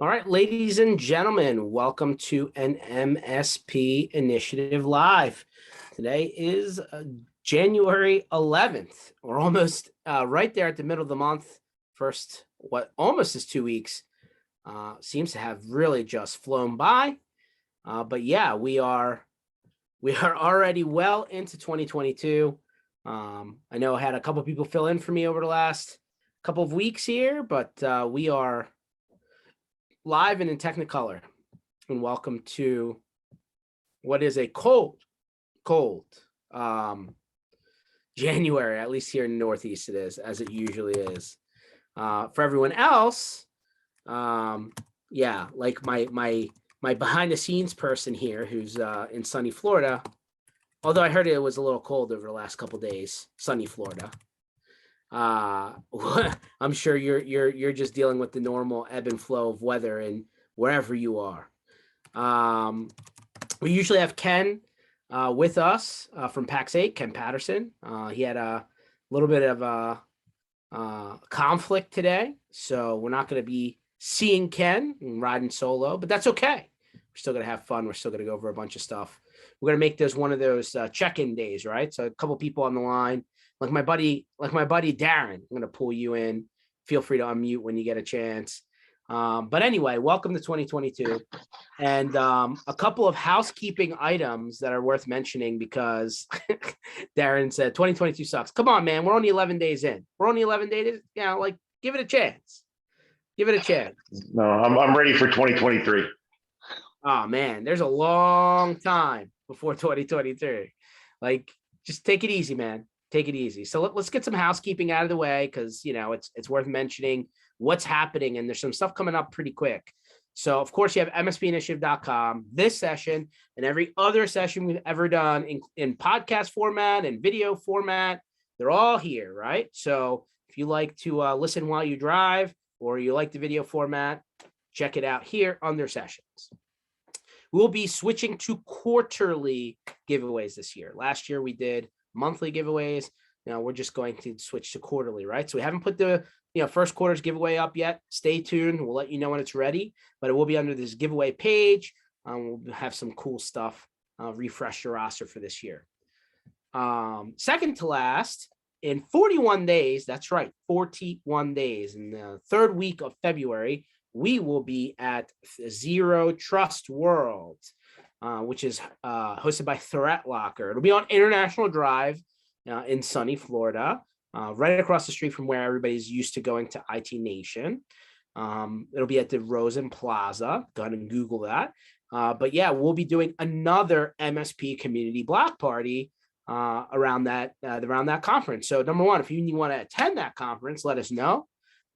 All right, ladies and gentlemen, welcome to an MSP Initiative Live. Today is January 11th. We're almost right there at the middle of the month. First, what almost is 2 weeks, seems to have really just flown by. But yeah, we are already well into 2022. I know I had a couple people fill in for me over the last couple of weeks here, but we are live and in Technicolor, and welcome to what is a cold January, at least here in the Northeast it is, as it usually is. For everyone else, yeah, like my behind the scenes person here who's in sunny Florida, although I heard it was a little cold over the last couple days, sunny Florida. I'm sure you're just dealing with the normal ebb and flow of weather and wherever you are. We usually have Ken with us from PAX 8, Ken Patterson. He had a little bit of a conflict today, so we're not going to be seeing Ken and riding solo, but that's okay. We're still going to have fun. We're still going to go over a bunch of stuff. We're going to make this one of those check-in days, right? So a couple people on the line. Like my buddy Darren, I'm going to pull you in. Feel free to unmute when you get a chance. But anyway, welcome to 2022. And a couple of housekeeping items that are worth mentioning because Darren said 2022 sucks. Come on, man. We're only 11 days in. We're only 11 days. You know, like give it a chance. Give it a chance. No, I'm ready for 2023. Oh, man. There's a long time before 2023. Like, just take it easy, man. Take it easy. So let's get some housekeeping out of the way because, you know, it's worth mentioning what's happening. And there's some stuff coming up pretty quick. So, of course, you have mspinitiative.com, this session and every other session we've ever done in podcast format and video format. They're all here, right? So if you like to listen while you drive or you like the video format, check it out here under sessions. We'll be switching to quarterly giveaways this year. Last year we did monthly giveaways. Now we're just going to switch to quarterly, right? So we haven't put the first quarter's giveaway up yet. Stay tuned. We'll let you know when it's ready, but it will be under this giveaway page. We'll have some cool stuff. Refresh your roster for this year. Second to last, in 41 days, that's right, 41 days, in the third week of February, we will be at Zero Trust World, which is hosted by Threat Locker. It'll be on International Drive in sunny Florida, right across the street from where everybody's used to going to IT Nation. It'll be at the Rosen Plaza. Go ahead and Google that. But yeah, we'll be doing another MSP community block party around that conference. So number one, if you want to attend that conference, let us know.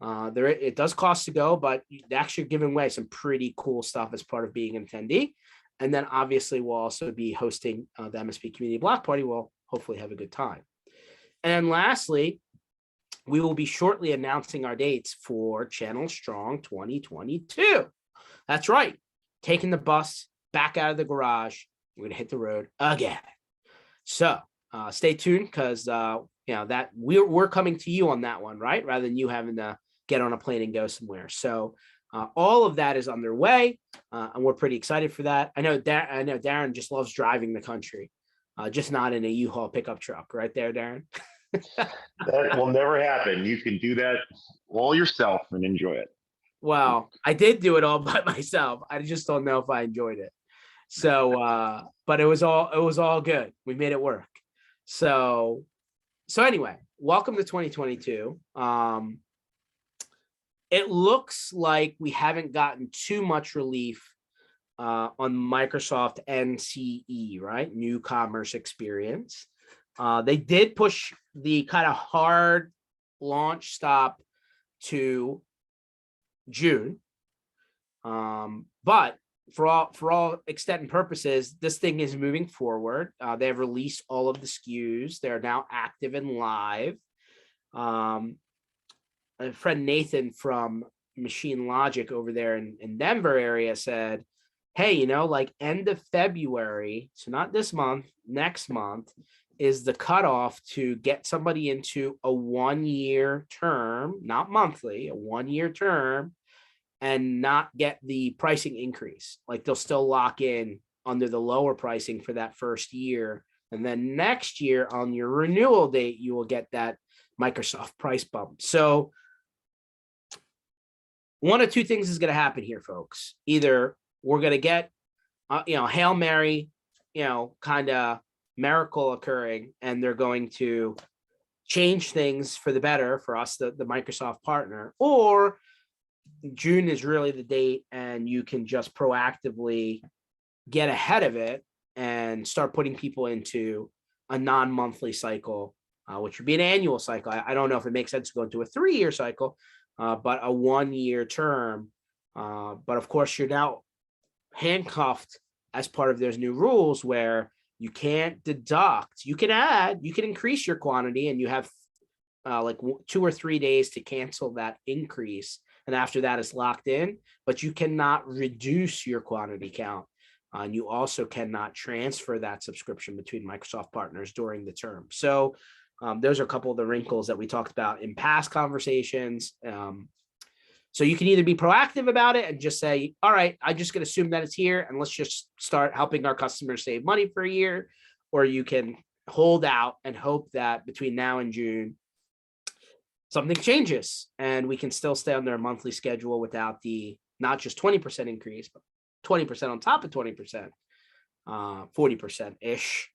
It does cost to go, but they're actually giving away some pretty cool stuff as part of being an attendee. And then obviously we'll also be hosting the MSP Community Block Party. We'll hopefully have a good time. And lastly, we will be shortly announcing our dates for Channel Strong 2022. That's right. Taking the bus back out of the garage. We're going to hit the road again. So stay tuned because that we're coming to you on that one, right? Rather than you having to get on a plane and go somewhere. So all of that is underway, and we're pretty excited for that. I know Darren just loves driving the country, just not in a U-Haul pickup truck, right there, Darren. That will never happen. You can do that all yourself and enjoy it. Well, I did do it all by myself. I just don't know if I enjoyed it. So, but it was all good. We made it work. So anyway, welcome to 2022. It looks like we haven't gotten too much relief on Microsoft NCE, right? New Commerce Experience. They did push the kind of hard launch stop to June. But for all extent and purposes, this thing is moving forward. They have released all of the SKUs. They're now active and live. A friend Nathan from Machine Logic over there in Denver area said, hey, like end of February, so not this month, next month is the cutoff to get somebody into a 1-year term, not monthly, a 1-year term and not get the pricing increase. Like they'll still lock in under the lower pricing for that first year. And then next year on your renewal date, you will get that Microsoft price bump. So one of two things is going to happen here, folks. Either we're going to get, Hail Mary, kind of miracle occurring, and they're going to change things for the better for us, the Microsoft partner, or June is really the date and you can just proactively get ahead of it and start putting people into a non-monthly cycle, which would be an annual cycle. I don't know if it makes sense to go into a 3-year cycle, but a 1-year term. But of course, you're now handcuffed as part of those new rules where you can't deduct. You can add, you can increase your quantity, and you have like 2 or 3 days to cancel that increase. And after that, it's locked in, but you cannot reduce your quantity count. And you also cannot transfer that subscription between Microsoft partners during the term. So those are a couple of the wrinkles that we talked about in past conversations. So you can either be proactive about it and just say, all right, I'm just going to assume that it's here and let's just start helping our customers save money for a year. Or you can hold out and hope that between now and June, something changes and we can still stay on their monthly schedule without the not just 20% increase, but 20% on top of 20%, 40% ish,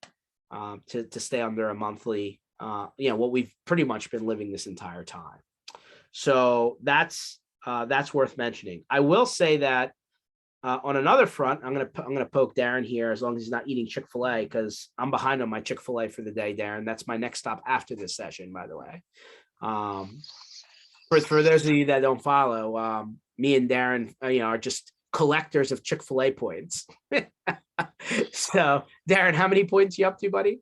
to stay under a monthly, what we've pretty much been living this entire time. So that's worth mentioning. I will say that on another front, I'm gonna poke Darren here, as long as he's not eating Chick-fil-A, because I'm behind on my Chick-fil-A for the day, Darren. That's my next stop after this session, by the way. For those of you that don't follow, me and Darren, are just collectors of Chick-fil-A points. So, Darren, how many points you up to, buddy?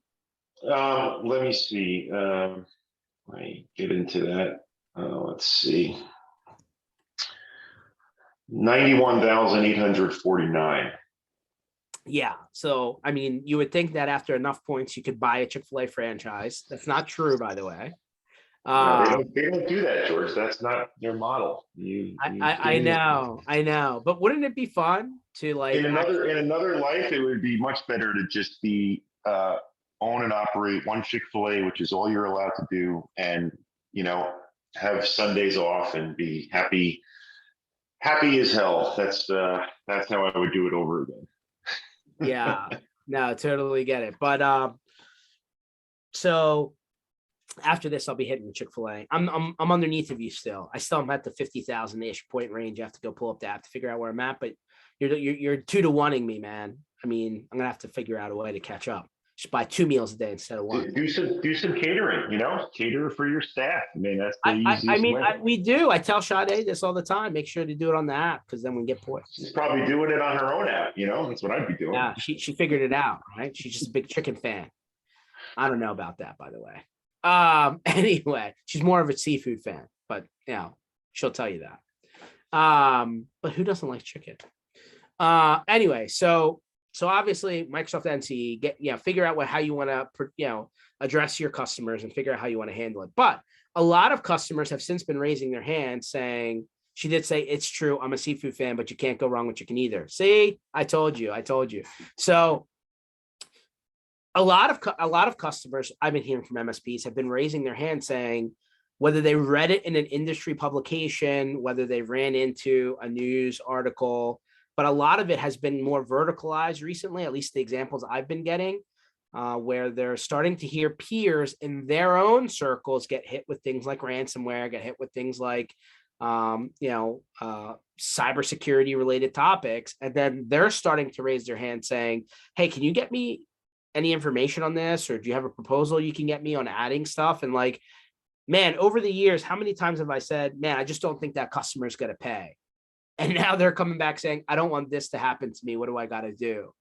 Let me see. Let me get into that. Let's see. 91,849. Yeah. So, I mean, you would think that after enough points, you could buy a Chick-fil-A franchise. That's not true, by the way. No, they don't do that, George. That's not their model. I know, but wouldn't it be fun to like in another life, it would be much better to just be own and operate one Chick-fil-A, which is all you're allowed to do, and have Sundays off and be happy as hell. That's how I would do it over again. Yeah, no, totally get it. But so after this, I'll be hitting Chick-fil-A. I'm underneath of you still. I still am at the 50,000-ish point range. I have to go pull up the app to figure out where I'm at, but you're 2-to-1ing me, man. I mean, I'm gonna have to figure out a way to catch up. Just buy 2 meals a day instead of 1. Do some catering, cater for your staff. I mean, that's the easiest way. We do. I tell Sade this all the time. Make sure to do it on the app, because then we get points. She's probably doing it on her own app. That's what I'd be doing. Yeah, she figured it out, right? She's just a big chicken fan. I don't know about that, by the way. Anyway, she's more of a seafood fan, but she'll tell you that. But who doesn't like chicken? Anyway, so obviously Microsoft NC figure out how you want to address your customers and figure out how you want to handle it. But a lot of customers have since been raising their hand saying, she did say, it's true, I'm a seafood fan, but you can't go wrong with chicken either. See, I told you. So a lot of customers I've been hearing from MSPs have been raising their hand saying, whether they read it in an industry publication, whether they ran into a news article, but a lot of it has been more verticalized recently, at least the examples I've been getting, where they're starting to hear peers in their own circles get hit with things like ransomware, get hit with things like, cybersecurity related topics. And then they're starting to raise their hand saying, hey, can you get me any information on this? Or do you have a proposal you can get me on adding stuff? And like, man, over the years, how many times have I said, man, I just don't think that customer's going to pay. And now they're coming back saying, I don't want this to happen to me. What do I got to do?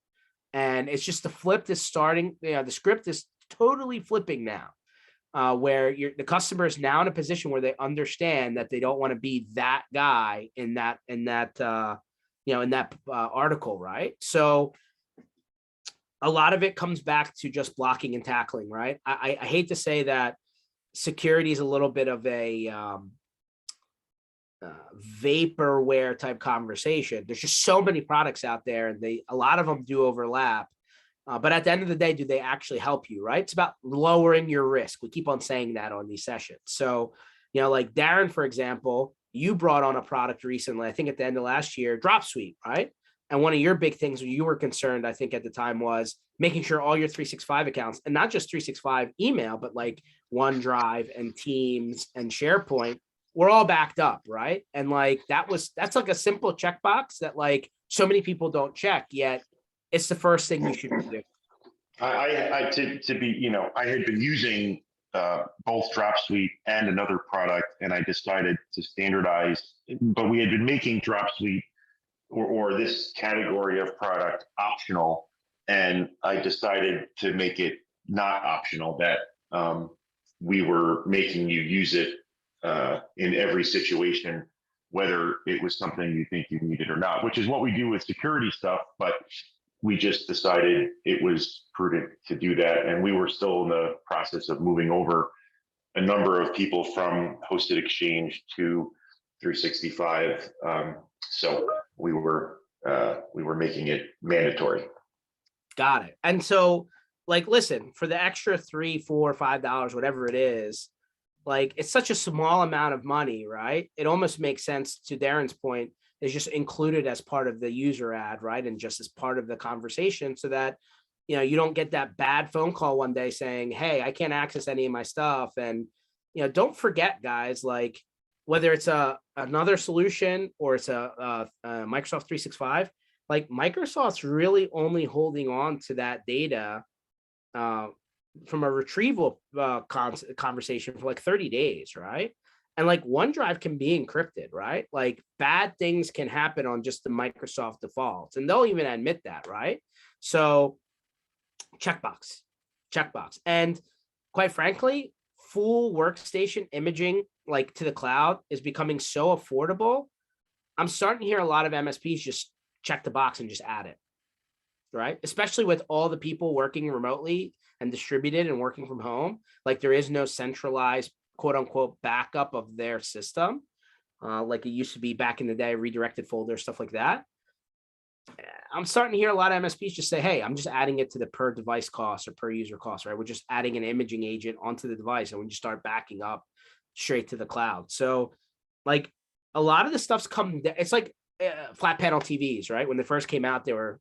And it's just the flip is starting. The script is totally flipping now, where the customer is now in a position where they understand that they don't want to be that guy in that article, right? So a lot of it comes back to just blocking and tackling, right? I hate to say that security is a little bit of a vaporware type conversation. There's just so many products out there, and a lot of them do overlap. But at the end of the day, do they actually help you, right? It's about lowering your risk. We keep on saying that on these sessions. So, like Darren, for example, you brought on a product recently, I think at the end of last year, Dropsuite, right? And one of your big things when you were concerned, I think at the time, was making sure all your 365 accounts, and not just 365 email, but like OneDrive and Teams and SharePoint, were all backed up, right? And like that's like a simple checkbox that like so many people don't check, yet it's the first thing you should do. To be, I had been using both Dropsuite and another product, and I decided to standardize. But we had been making Dropsuite or this category of product optional, and I decided to make it not optional. That we were making you use it in every situation, whether it was something you think you needed or not, which is what we do with security stuff. But we just decided it was prudent to do that. And we were still in the process of moving over a number of people from hosted exchange to 365. So we were making it mandatory. Got it. And so, like, listen, for the extra $3, $4, $5, whatever it is, like, it's such a small amount of money, right? It almost makes sense, to Darren's point, is just included as part of the user ad, right? And just as part of the conversation, so that, you don't get that bad phone call one day saying, hey, I can't access any of my stuff. And, don't forget, guys, like, whether it's another solution or it's a Microsoft 365, like, Microsoft's really only holding on to that data from a retrieval conversation for like 30 days, right? And like OneDrive can be encrypted, right? Like, bad things can happen on just the Microsoft defaults, and they'll even admit that, right? So checkbox. And quite frankly, full workstation imaging, like, to the cloud, is becoming so affordable. I'm starting to hear a lot of MSPs just check the box and just add it, right? Especially with all the people working remotely and distributed and working from home. Like, there is no centralized, quote unquote, backup of their system, like it used to be back in the day, redirected folders, stuff like that. I'm starting to hear a lot of MSPs just say, hey, I'm just adding it to the per device cost or per user cost, right? We're just adding an imaging agent onto the device, and we just start backing up straight to the cloud. So, like, a lot of the stuff's come, it's like flat panel TVs, right? When they first came out, they were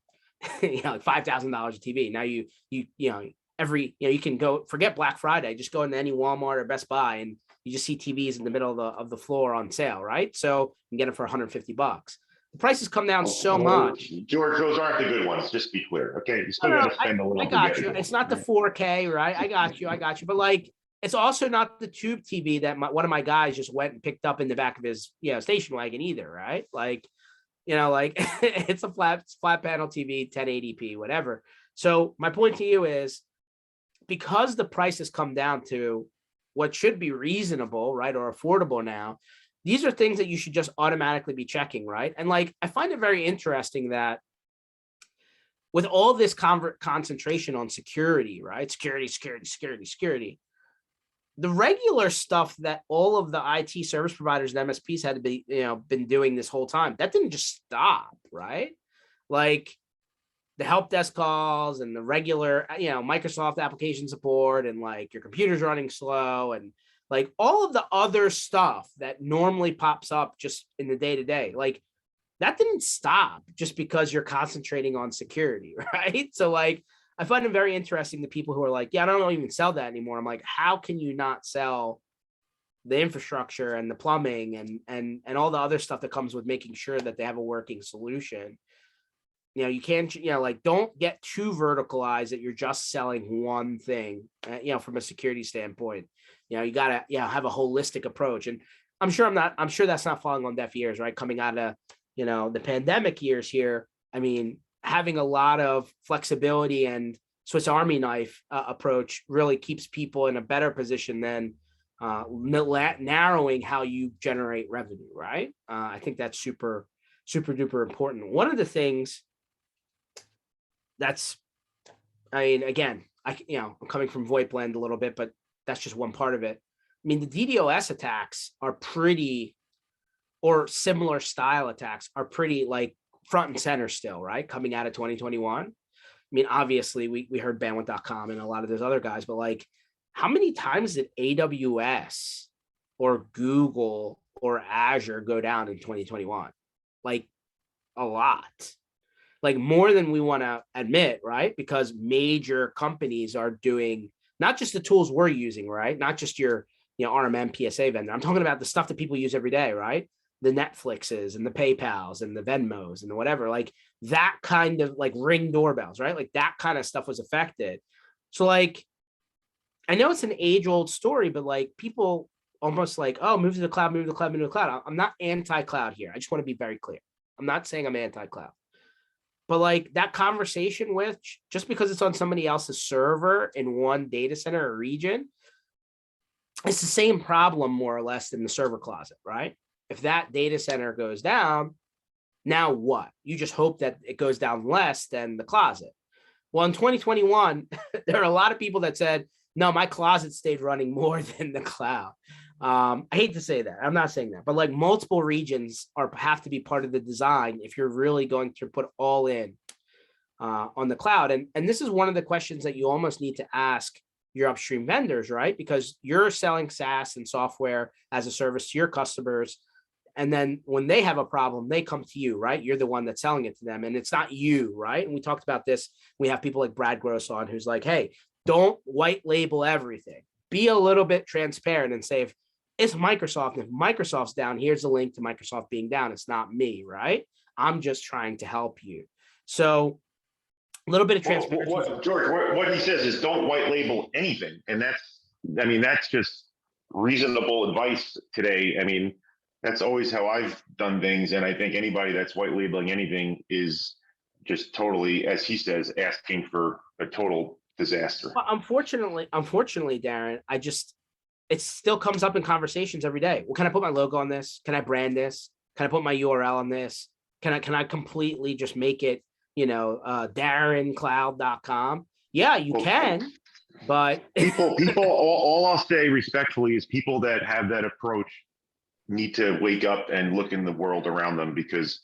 like $5,000 a TV. Now you you can go, forget Black Friday, just go into any Walmart or Best Buy, and you just see TVs in the middle of the floor on sale, right? So you can get them for $150. The prices come down so much. George, those aren't the good ones. Just be clear, okay? You still No, got to spend a little. I got you. It's not the 4K, right? I got you. But like, it's also not the tube TV that one of my guys just went and picked up in the back of his station wagon either, right? Like, like it's a flat panel TV, 1080p, whatever. So my point to you is, because the price has come down to what should be reasonable, right, or affordable now, these are things that you should just automatically be checking, right? And like, I find it very interesting that with all this concentration on security, right? Security. The regular stuff that all of the IT service providers and MSPs had to be, been doing this whole time, that didn't just stop, right? Like, the help desk calls and the regular, Microsoft application support, and like your computer's running slow, and like all of the other stuff that normally pops up just in the day-to-day, like, that didn't stop just because you're concentrating on security, right? So like, I find it very interesting, the people who are like, yeah, I don't even sell that anymore. I'm like, how can you not sell the infrastructure and the plumbing and all the other stuff that comes with making sure that they have a working solution? You can't, like, don't get too verticalized that you're just selling one thing, from a security standpoint. You gotta, have a holistic approach. And I'm sure that's not falling on deaf ears, right? Coming out of, the pandemic years here. I mean, having a lot of flexibility and Swiss Army knife approach really keeps people in a better position than narrowing how you generate revenue, right? I think that's super, super duper important. One of the things that's, I mean, again, I'm coming from VoIP land a little bit, but that's just one part of it. I mean, the DDoS attacks are pretty or similar style attacks are pretty like front and center still, right? Coming out of 2021. I mean, obviously we heard bandwidth.com and a lot of those other guys, but like how many times did AWS or Google or Azure go down in 2021? Like a lot, like more than we want to admit, right? Because major companies are doing not just the tools we're using, right? Not just your, RMM PSA vendor. I'm talking about the stuff that people use every day, right? The Netflixes and the PayPals and the Venmos and the whatever, like that kind of like Ring doorbells, right? Like that kind of stuff was affected. So like, I know it's an age old story, but like people almost like, oh, move to the cloud, move to the cloud, move to the cloud. I'm not anti-cloud here. I just want to be very clear. I'm not saying I'm anti-cloud. But like that conversation with just because it's on somebody else's server in one data center or region, it's the same problem more or less in the server closet, right? If that data center goes down, now what? You just hope that it goes down less than the closet. Well, in 2021, there are a lot of people that said, no, my closet stayed running more than the cloud. I hate to say that. I'm not saying that, but like multiple regions have to be part of the design if you're really going to put all in on the cloud. And this is one of the questions that you almost need to ask your upstream vendors, right? Because you're selling SaaS and software as a service to your customers. And then when they have a problem, they come to you, right? You're the one that's selling it to them. And it's not you, right? And we talked about this. We have people like Brad Gross on who's like, hey, don't white label everything. Be a little bit transparent and say, if it's Microsoft, if Microsoft's down, here's a link to Microsoft being down. It's not me, right? I'm just trying to help you. So a little bit of transparency. George, what he says is don't white label anything. And that's just reasonable advice today. I mean, that's always how I've done things. And I think anybody that's white labeling anything is just totally, as he says, asking for a total disaster. Well, unfortunately, Darren, it still comes up in conversations every day. Well, can I put my logo on this? Can I brand this? Can I put my URL on this? Can I completely just make it, DarrenCloud.com? Yeah, you can, but people, all I'll say respectfully is people that have that approach need to wake up and look in the world around them, because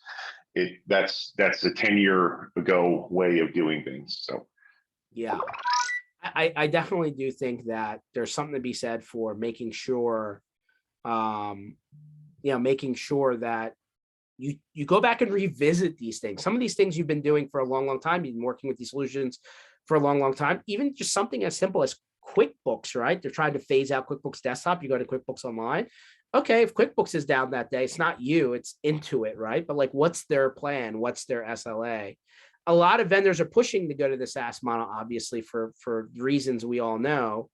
that's a 10-year ago way of doing things. So yeah, I definitely do think that there's something to be said for making sure, making sure that you go back and revisit these things. Some of these things you've been doing for a long, long time. You've been working with these solutions for a long, long time. Even just something as simple as QuickBooks, right? They're trying to phase out QuickBooks Desktop. You go to QuickBooks Online. Okay, if QuickBooks is down that day, it's not you, it's Intuit, right? But like, what's their plan? What's their SLA? A lot of vendors are pushing to go to the SaaS model, obviously, for reasons we all know.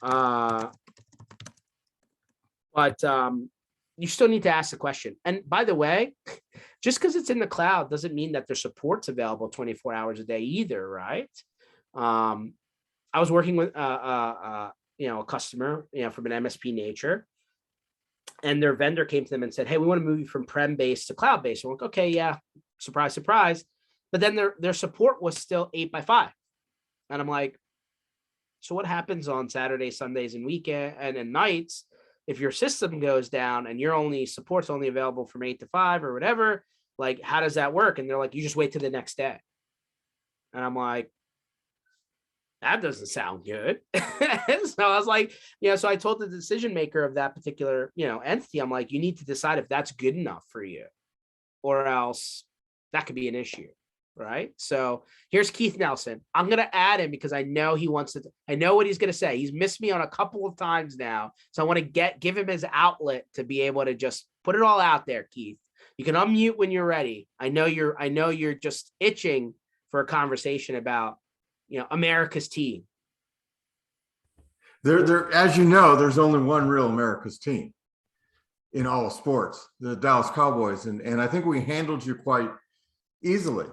But you still need to ask the question. And by the way, just because it's in the cloud doesn't mean that their support's available 24 hours a day either, right? I was working with a customer, from an MSP nature, and their vendor came to them and said, hey, we want to move you from prem-based to cloud-based. I'm like, okay, yeah, surprise, surprise. But then their support was still 8x5. And I'm like, so what happens on Saturdays, Sundays, and weekend and nights if your system goes down and your support's only available from 8 to 5 or whatever? Like, how does that work? And they're like, you just wait till the next day. And I'm like, that doesn't sound good. So I was like, so I told the decision maker of that particular, entity, I'm like, you need to decide if that's good enough for you, or else that could be an issue. Right. So here's Keith Nelson. I'm going to add him because I know he wants to, I know what he's going to say. He's missed me on a couple of times now. So I want to give him his outlet to be able to just put it all out there, Keith. You can unmute when you're ready. I know you're just itching for a conversation about, America's team. There, as you know, there's only one real America's team in all of sports, the Dallas Cowboys. And I think we handled you quite easily.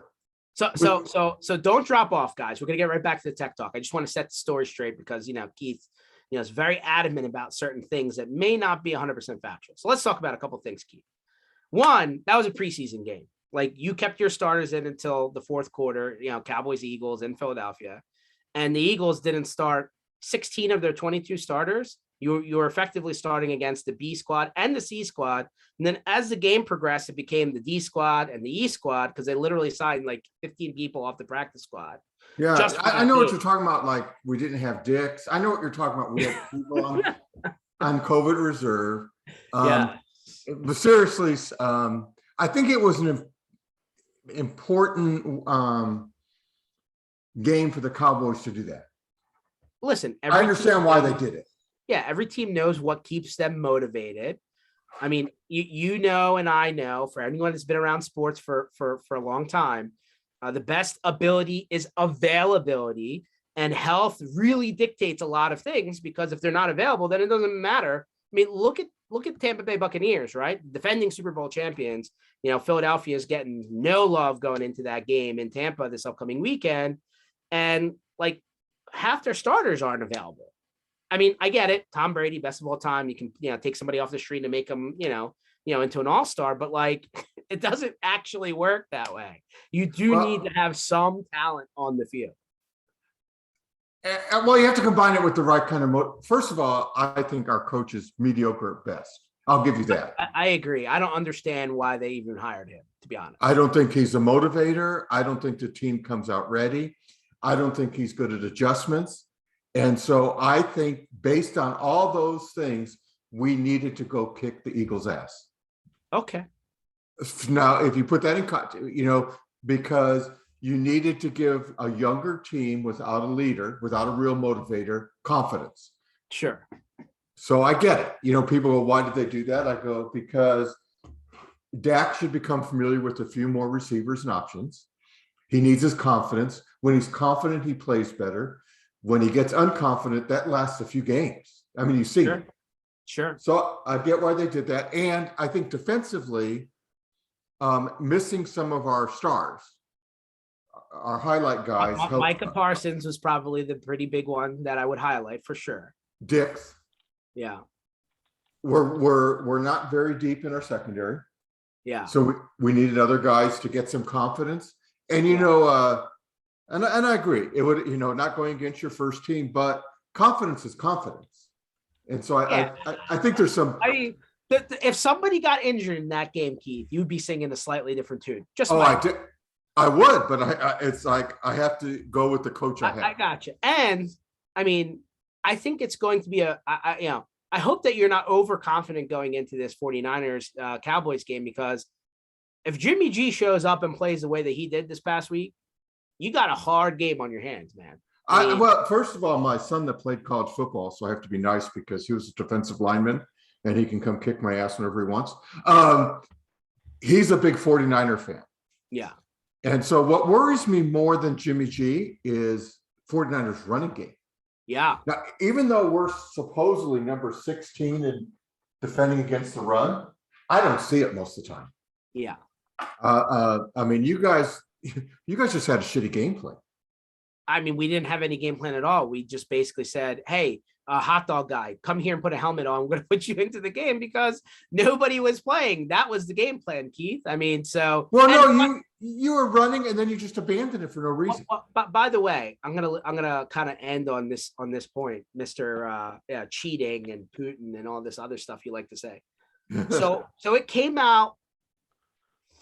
So don't drop off, guys. We're going to get right back to the tech talk. I just want to set the story straight because, Keith, is very adamant about certain things that may not be 100% factual. So let's talk about a couple of things, Keith. One, that was a preseason game. Like, you kept your starters in until the fourth quarter, Cowboys, Eagles in Philadelphia, and the Eagles didn't start 16 of their 22 starters you're effectively starting against the B squad and the C squad. And then as the game progressed, it became the D squad and the E squad because they literally signed like 15 people off the practice squad. Yeah, Just for I that know what game. you're talking about. Like we didn't have dicks. I know what you're talking about. We had people on COVID reserve. Yeah. But seriously, I think it was an important game for the Cowboys to do that. Listen, I understand why they did it. Yeah, every team knows what keeps them motivated. I mean, you know, and I know, for anyone that's been around sports for a long time, the best ability is availability, and health really dictates a lot of things, because if they're not available, then it doesn't matter. I mean, look at Tampa Bay Buccaneers, right? Defending Super Bowl champions. You know, Philadelphia is getting no love going into that game in Tampa this upcoming weekend, and like half their starters aren't available. I mean, I get it. Tom Brady, best of all time. You can, take somebody off the street and make them, into an all-star, but like it doesn't actually work that way. You do need to have some talent on the field. Well, you have to combine it with the right kind of first of all, I think our coach is mediocre at best. I'll give you that. I agree. I don't understand why they even hired him, to be honest. I don't think he's a motivator. I don't think the team comes out ready. I don't think he's good at adjustments. And so I think based on all those things, we needed to go kick the Eagles' ass. Okay. Now, if you put that in context, because you needed to give a younger team without a leader, without a real motivator, confidence. Sure. So I get it. People go, why did they do that? I go, because Dak should become familiar with a few more receivers and options. He needs his confidence. When he's confident, he plays better. When he gets unconfident, that lasts a few games. I mean, you see. Sure. So I get why they did that. And I think defensively, missing some of our stars, our highlight guys. Micah Parsons was probably the pretty big one that I would highlight for sure. Dix. Yeah. We're not very deep in our secondary. Yeah. So we needed other guys to get some confidence. And and I agree. It would, not going against your first team, but confidence is confidence. And so I think there's some. If somebody got injured in that game, Keith, you'd be singing a slightly different tune. I would, but it's like I have to go with the coach I have. I got you. And I mean, I think it's going to be I hope that you're not overconfident going into this 49ers Cowboys game, because if Jimmy G shows up and plays the way that he did this past week, you got a hard game on your hands, man. Well, first of all, my son that played college football, so I have to be nice because he was a defensive lineman and he can come kick my ass whenever he wants. He's a big 49er fan. Yeah. And so what worries me more than Jimmy G is 49ers running game. Yeah. Now, even though we're supposedly number 16 in defending against the run, I don't see it most of the time. Yeah. I mean, you guys just had a shitty game plan. I mean, we didn't have any game plan at all. We just basically said, hey, hot dog guy, come here and put a helmet on. We're going to put you into the game, because nobody was playing. That was the game plan, Keith. I mean, so. Well, no, you were running and then you just abandoned it for no reason. But by the way, I'm gonna kind of end on this point, Mr. Cheating and Putin and all this other stuff you like to say. So it came out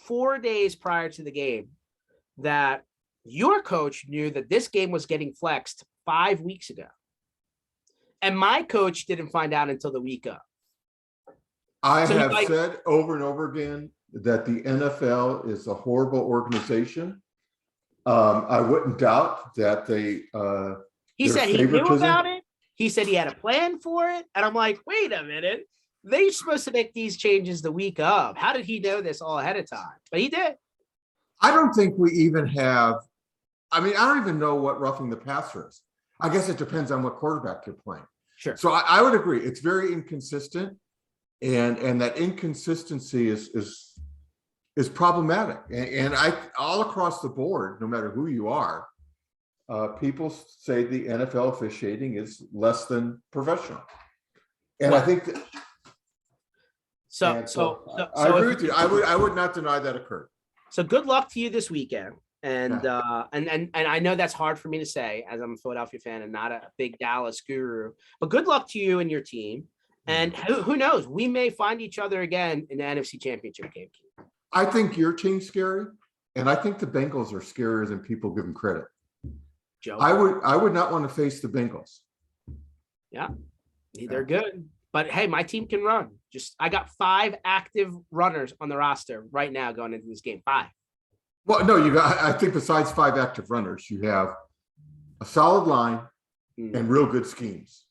4 days prior to the game that your coach knew that this game was getting flexed 5 weeks ago. And my coach didn't find out until the week of. I have said over and over again that the NFL is a horrible organization. I wouldn't doubt that they. He said he knew about it. He said he had a plan for it. And I'm like, wait a minute. They're supposed to make these changes the week of. How did he know this all ahead of time? But he did. I don't think we even have. I mean, I don't even know what roughing the passer is. I guess it depends on what quarterback you're playing. Sure. So I would agree. It's very inconsistent. And that inconsistency is problematic. And all across the board, no matter who you are, people say the NFL officiating is less than professional. And I think that, so I agree with you. I would not deny that occurred. So good luck to you this weekend. And and I know that's hard for me to say as I'm a Philadelphia fan and not a big Dallas guru. But good luck to you and your team. And who knows? We may find each other again in the NFC Championship game. I think your team's scary, and I think the Bengals are scarier than people give them credit. Joe, I would not want to face the Bengals. Yeah, they're good. But hey, my team can run. I got 5 active runners on the roster right now going into this game. 5. Well, no, I think besides 5 active runners, you have a solid line and real good schemes.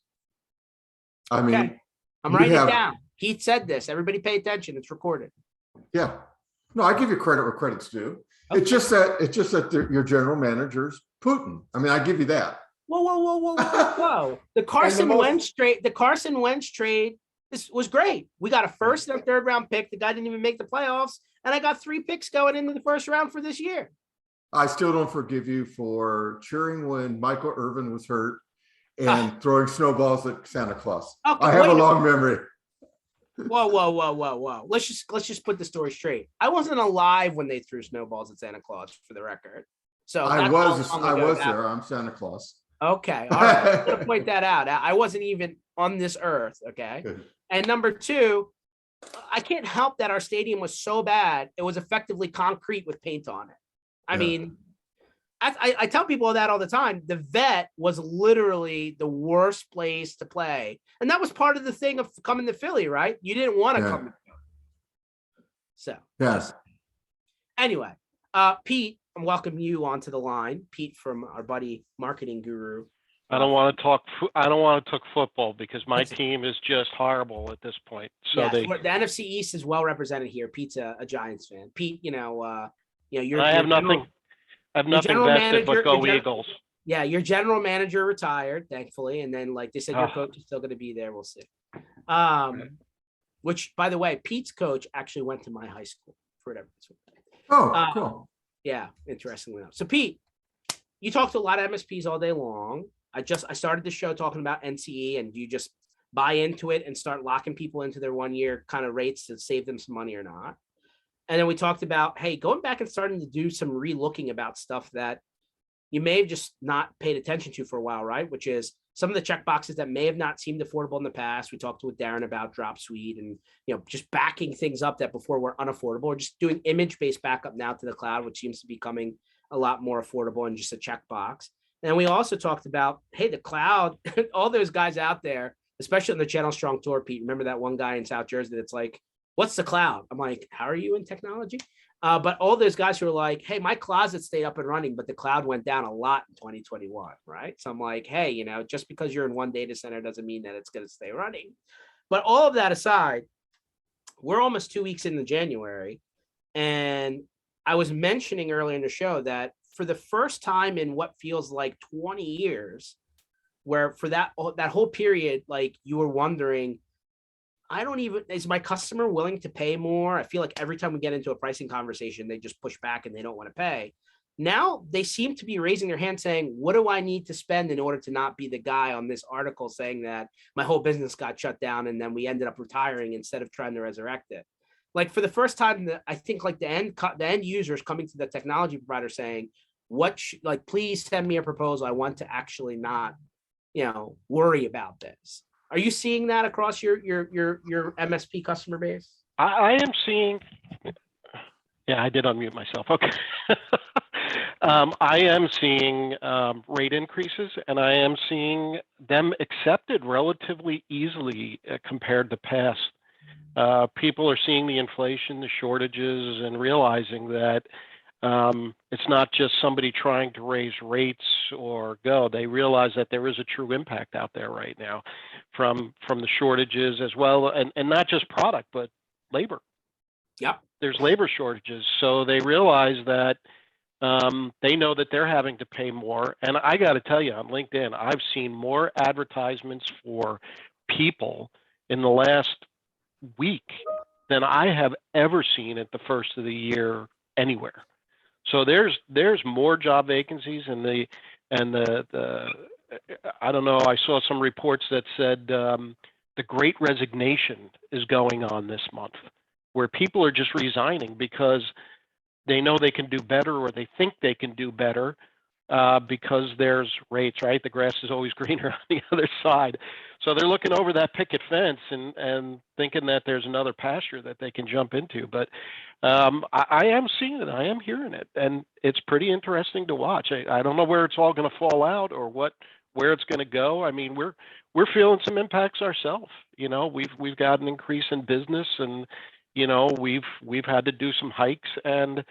I mean, I'm writing it down. Keith said this. Everybody pay attention. It's recorded. Yeah. No, I give you credit where credit's due. Okay. It's just that your general manager's Putin. I mean, I give you that. Whoa. The Carson Wentz trade was great. We got a first and a third round pick. The guy didn't even make the playoffs. And I got 3 picks going into the first round for this year. I still don't forgive you for cheering when Michael Irvin was hurt and throwing snowballs at Santa Claus. Okay, I have a long memory. Whoa. Let's just put the story straight. I wasn't alive when they threw snowballs at Santa Claus, for the record. So I was there. I'm Santa Claus. Okay. All right. I'm going to point that out. I wasn't even on this earth. Okay. Good. And number 2, I can't help that our stadium was so bad. It was effectively concrete with paint on it. I mean, I tell people that all the time. The Vet was literally the worst place to play. And that was part of the thing of coming to Philly, right? You didn't want to come to Philly. So, yes. Anyway, Pete, I'm welcoming you onto the line. Pete from our buddy marketing guru. I don't want to talk football because my team is just horrible at this point. So the NFC East is well represented here. Pete's a Giants fan. Pete, you're. I have nothing vested but go Eagles. Yeah, your general manager retired, thankfully, and then like they said, your coach is still going to be there. We'll see. Which, by the way, Pete's coach actually went to my high school for whatever it's worth. Oh, cool. Yeah, interestingly enough. So Pete, you talk to a lot of MSPs all day long. I started the show talking about NCE, and do you just buy into it and start locking people into their 1-year kind of rates to save them some money or not? And then we talked about, hey, going back and starting to do some re-looking about stuff that you may have just not paid attention to for a while, right? Which is some of the check boxes that may have not seemed affordable in the past. We talked with Darren about Drop Suite and, just backing things up that before were unaffordable, or just doing image-based backup now to the cloud, which seems to be becoming a lot more affordable and just a checkbox. And we also talked about, hey, the cloud, all those guys out there, especially on the Channel Strong Tour, Pete, remember that one guy in South Jersey that's like, what's the cloud? I'm like, how are you in technology? But all those guys who are like, hey, my closet stayed up and running, but the cloud went down a lot in 2021, right? So I'm like, hey, just because you're in one data center doesn't mean that it's going to stay running. But all of that aside, we're almost 2 weeks into January. And I was mentioning earlier in the show that for the first time in what feels like 20 years, where for that whole period, like you were wondering, is my customer willing to pay more? I feel like every time we get into a pricing conversation, they just push back and they don't want to pay. Now they seem to be raising their hand saying, what do I need to spend in order to not be the guy on this article saying that my whole business got shut down and then we ended up retiring instead of trying to resurrect it? Like for the first time, I think like the end users coming to the technology provider saying, please send me a proposal. I want to actually not, worry about this. Are you seeing that across your MSP customer base? I am seeing. Yeah, I did unmute myself. Okay. I am seeing rate increases, and I am seeing them accepted relatively easily compared to past. People are seeing the inflation, the shortages, and realizing that it's not just somebody trying to raise rates or go. They realize that there is a true impact out there right now from the shortages as well, and not just product, but labor. Yep. There's labor shortages. So they realize that they know that they're having to pay more. And I got to tell you, on LinkedIn, I've seen more advertisements for people in the last week than I have ever seen at the first of the year anywhere. So there's more job vacancies, and the I don't know. I saw some reports that said the Great Resignation is going on this month, where people are just resigning because they know they can do better, or they think they can do better, because there's rates, right? The grass is always greener on the other side. So they're looking over that picket fence and thinking that there's another pasture that they can jump into. But I am seeing it. I am hearing it. And it's pretty interesting to watch. I don't know where it's all going to fall out, or where it's going to go. I mean, we're feeling some impacts ourselves. You know, we've got an increase in business, and you know, we've had to do some hikes, and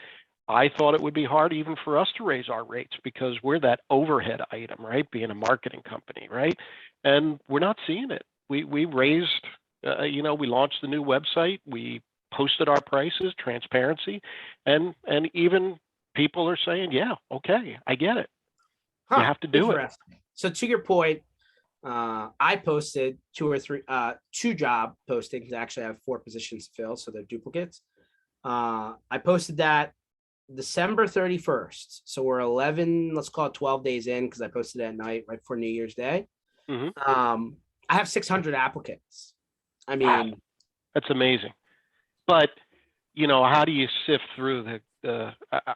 I thought it would be hard even for us to raise our rates because we're that overhead item, right? Being a marketing company, right? And we're not seeing it. We raised, you know, we launched the new website, we posted our prices, transparency, and even people are saying, yeah, okay, I get it. You have to do it. Interesting. So to your point, I posted two job postings. Actually, I have 4 positions to fill, so they're duplicates. I posted that December 31st. So we're 11, let's call it 12 days in, because I posted it at night right before New Year's Day. I have 600 applicants. I mean, wow. That's amazing. But, you know, how do you sift through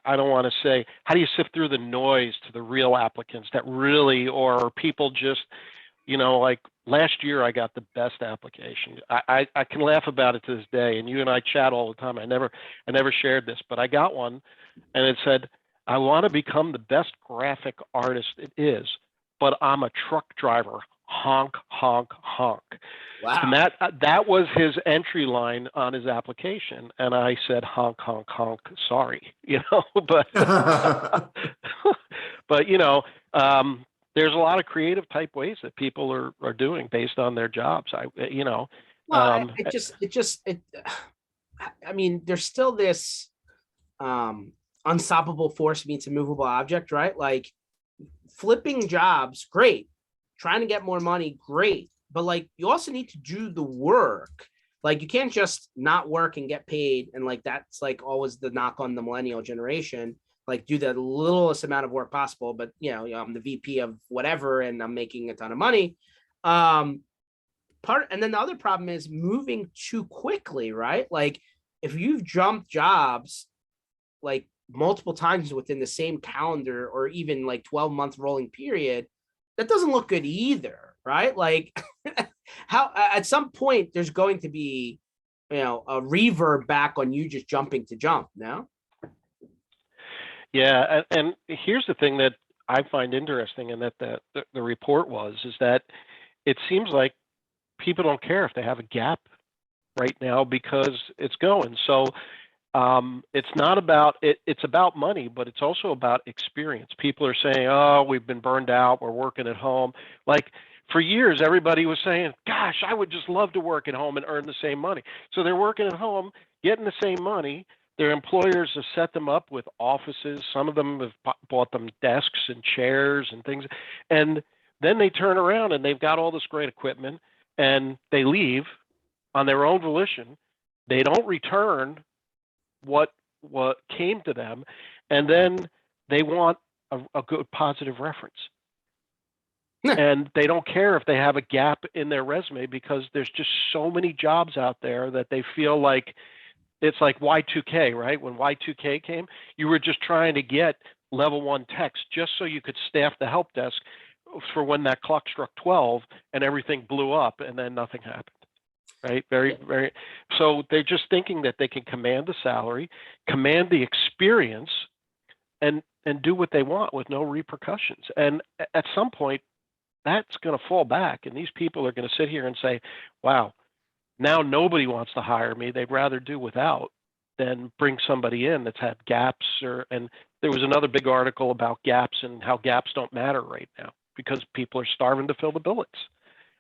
I don't want to say, how do you sift through the noise to the real applicants that really, or people just, you know, like last year I got the best application. I can laugh about it to this day, and you and I chat all the time. I never shared this, but I got one, and it said, I want to become the best graphic artist it is, but I'm a truck driver. Honk, honk, honk. wow. And that was his entry line on his application. And I said, honk, honk, honk, sorry, you know, but, but, you know, there's a lot of creative type ways that people are doing based on their jobs. You know, Well, I mean, there's still this unstoppable force meets a movable object, right? Like flipping jobs, great. Trying to get more money, great. But like, you also need to do the work. Like, you can't just not work and get paid. And like, that's like always the knock on the millennial generation. Like, do the littlest amount of work possible. But you know, I'm the VP of whatever, and I'm making a ton of money. And then the other problem is moving too quickly, right? Like, if you've jumped jobs like multiple times within the same calendar, or even like 12-month rolling period, that doesn't look good either, right? Like, how at some point there's going to be, you know, a reverb back on you just jumping to jump. No. Yeah, and here's the thing that I find interesting, and that the report is that it seems like people don't care if they have a gap right now because it's going. So it's not about it. It's about money, but it's also about experience. People are saying, oh, we've been burned out. We're working at home. Like for years, everybody was saying, gosh, I would just love to work at home and earn the same money. So they're working at home, getting the same money. Their employers have set them up with offices. Some of them have bought them desks and chairs and things. And then they turn around and they've got all this great equipment, and they leave on their own volition. They don't return what came to them, and then they want a good positive reference. And they don't care if they have a gap in their resume, because there's just so many jobs out there that they feel like it's like Y2K, right? When Y2K came, you were just trying to get level 1 techs just so you could staff the help desk for when that clock struck 12 and everything blew up, and then nothing happened. Right. Very. So they're just thinking that they can command the salary, command the experience, and do what they want with no repercussions. And at some point, that's going to fall back, and these people are going to sit here and say, wow, now nobody wants to hire me. They'd rather do without than bring somebody in that's had gaps. And there was another big article about gaps and how gaps don't matter right now because people are starving to fill the billets.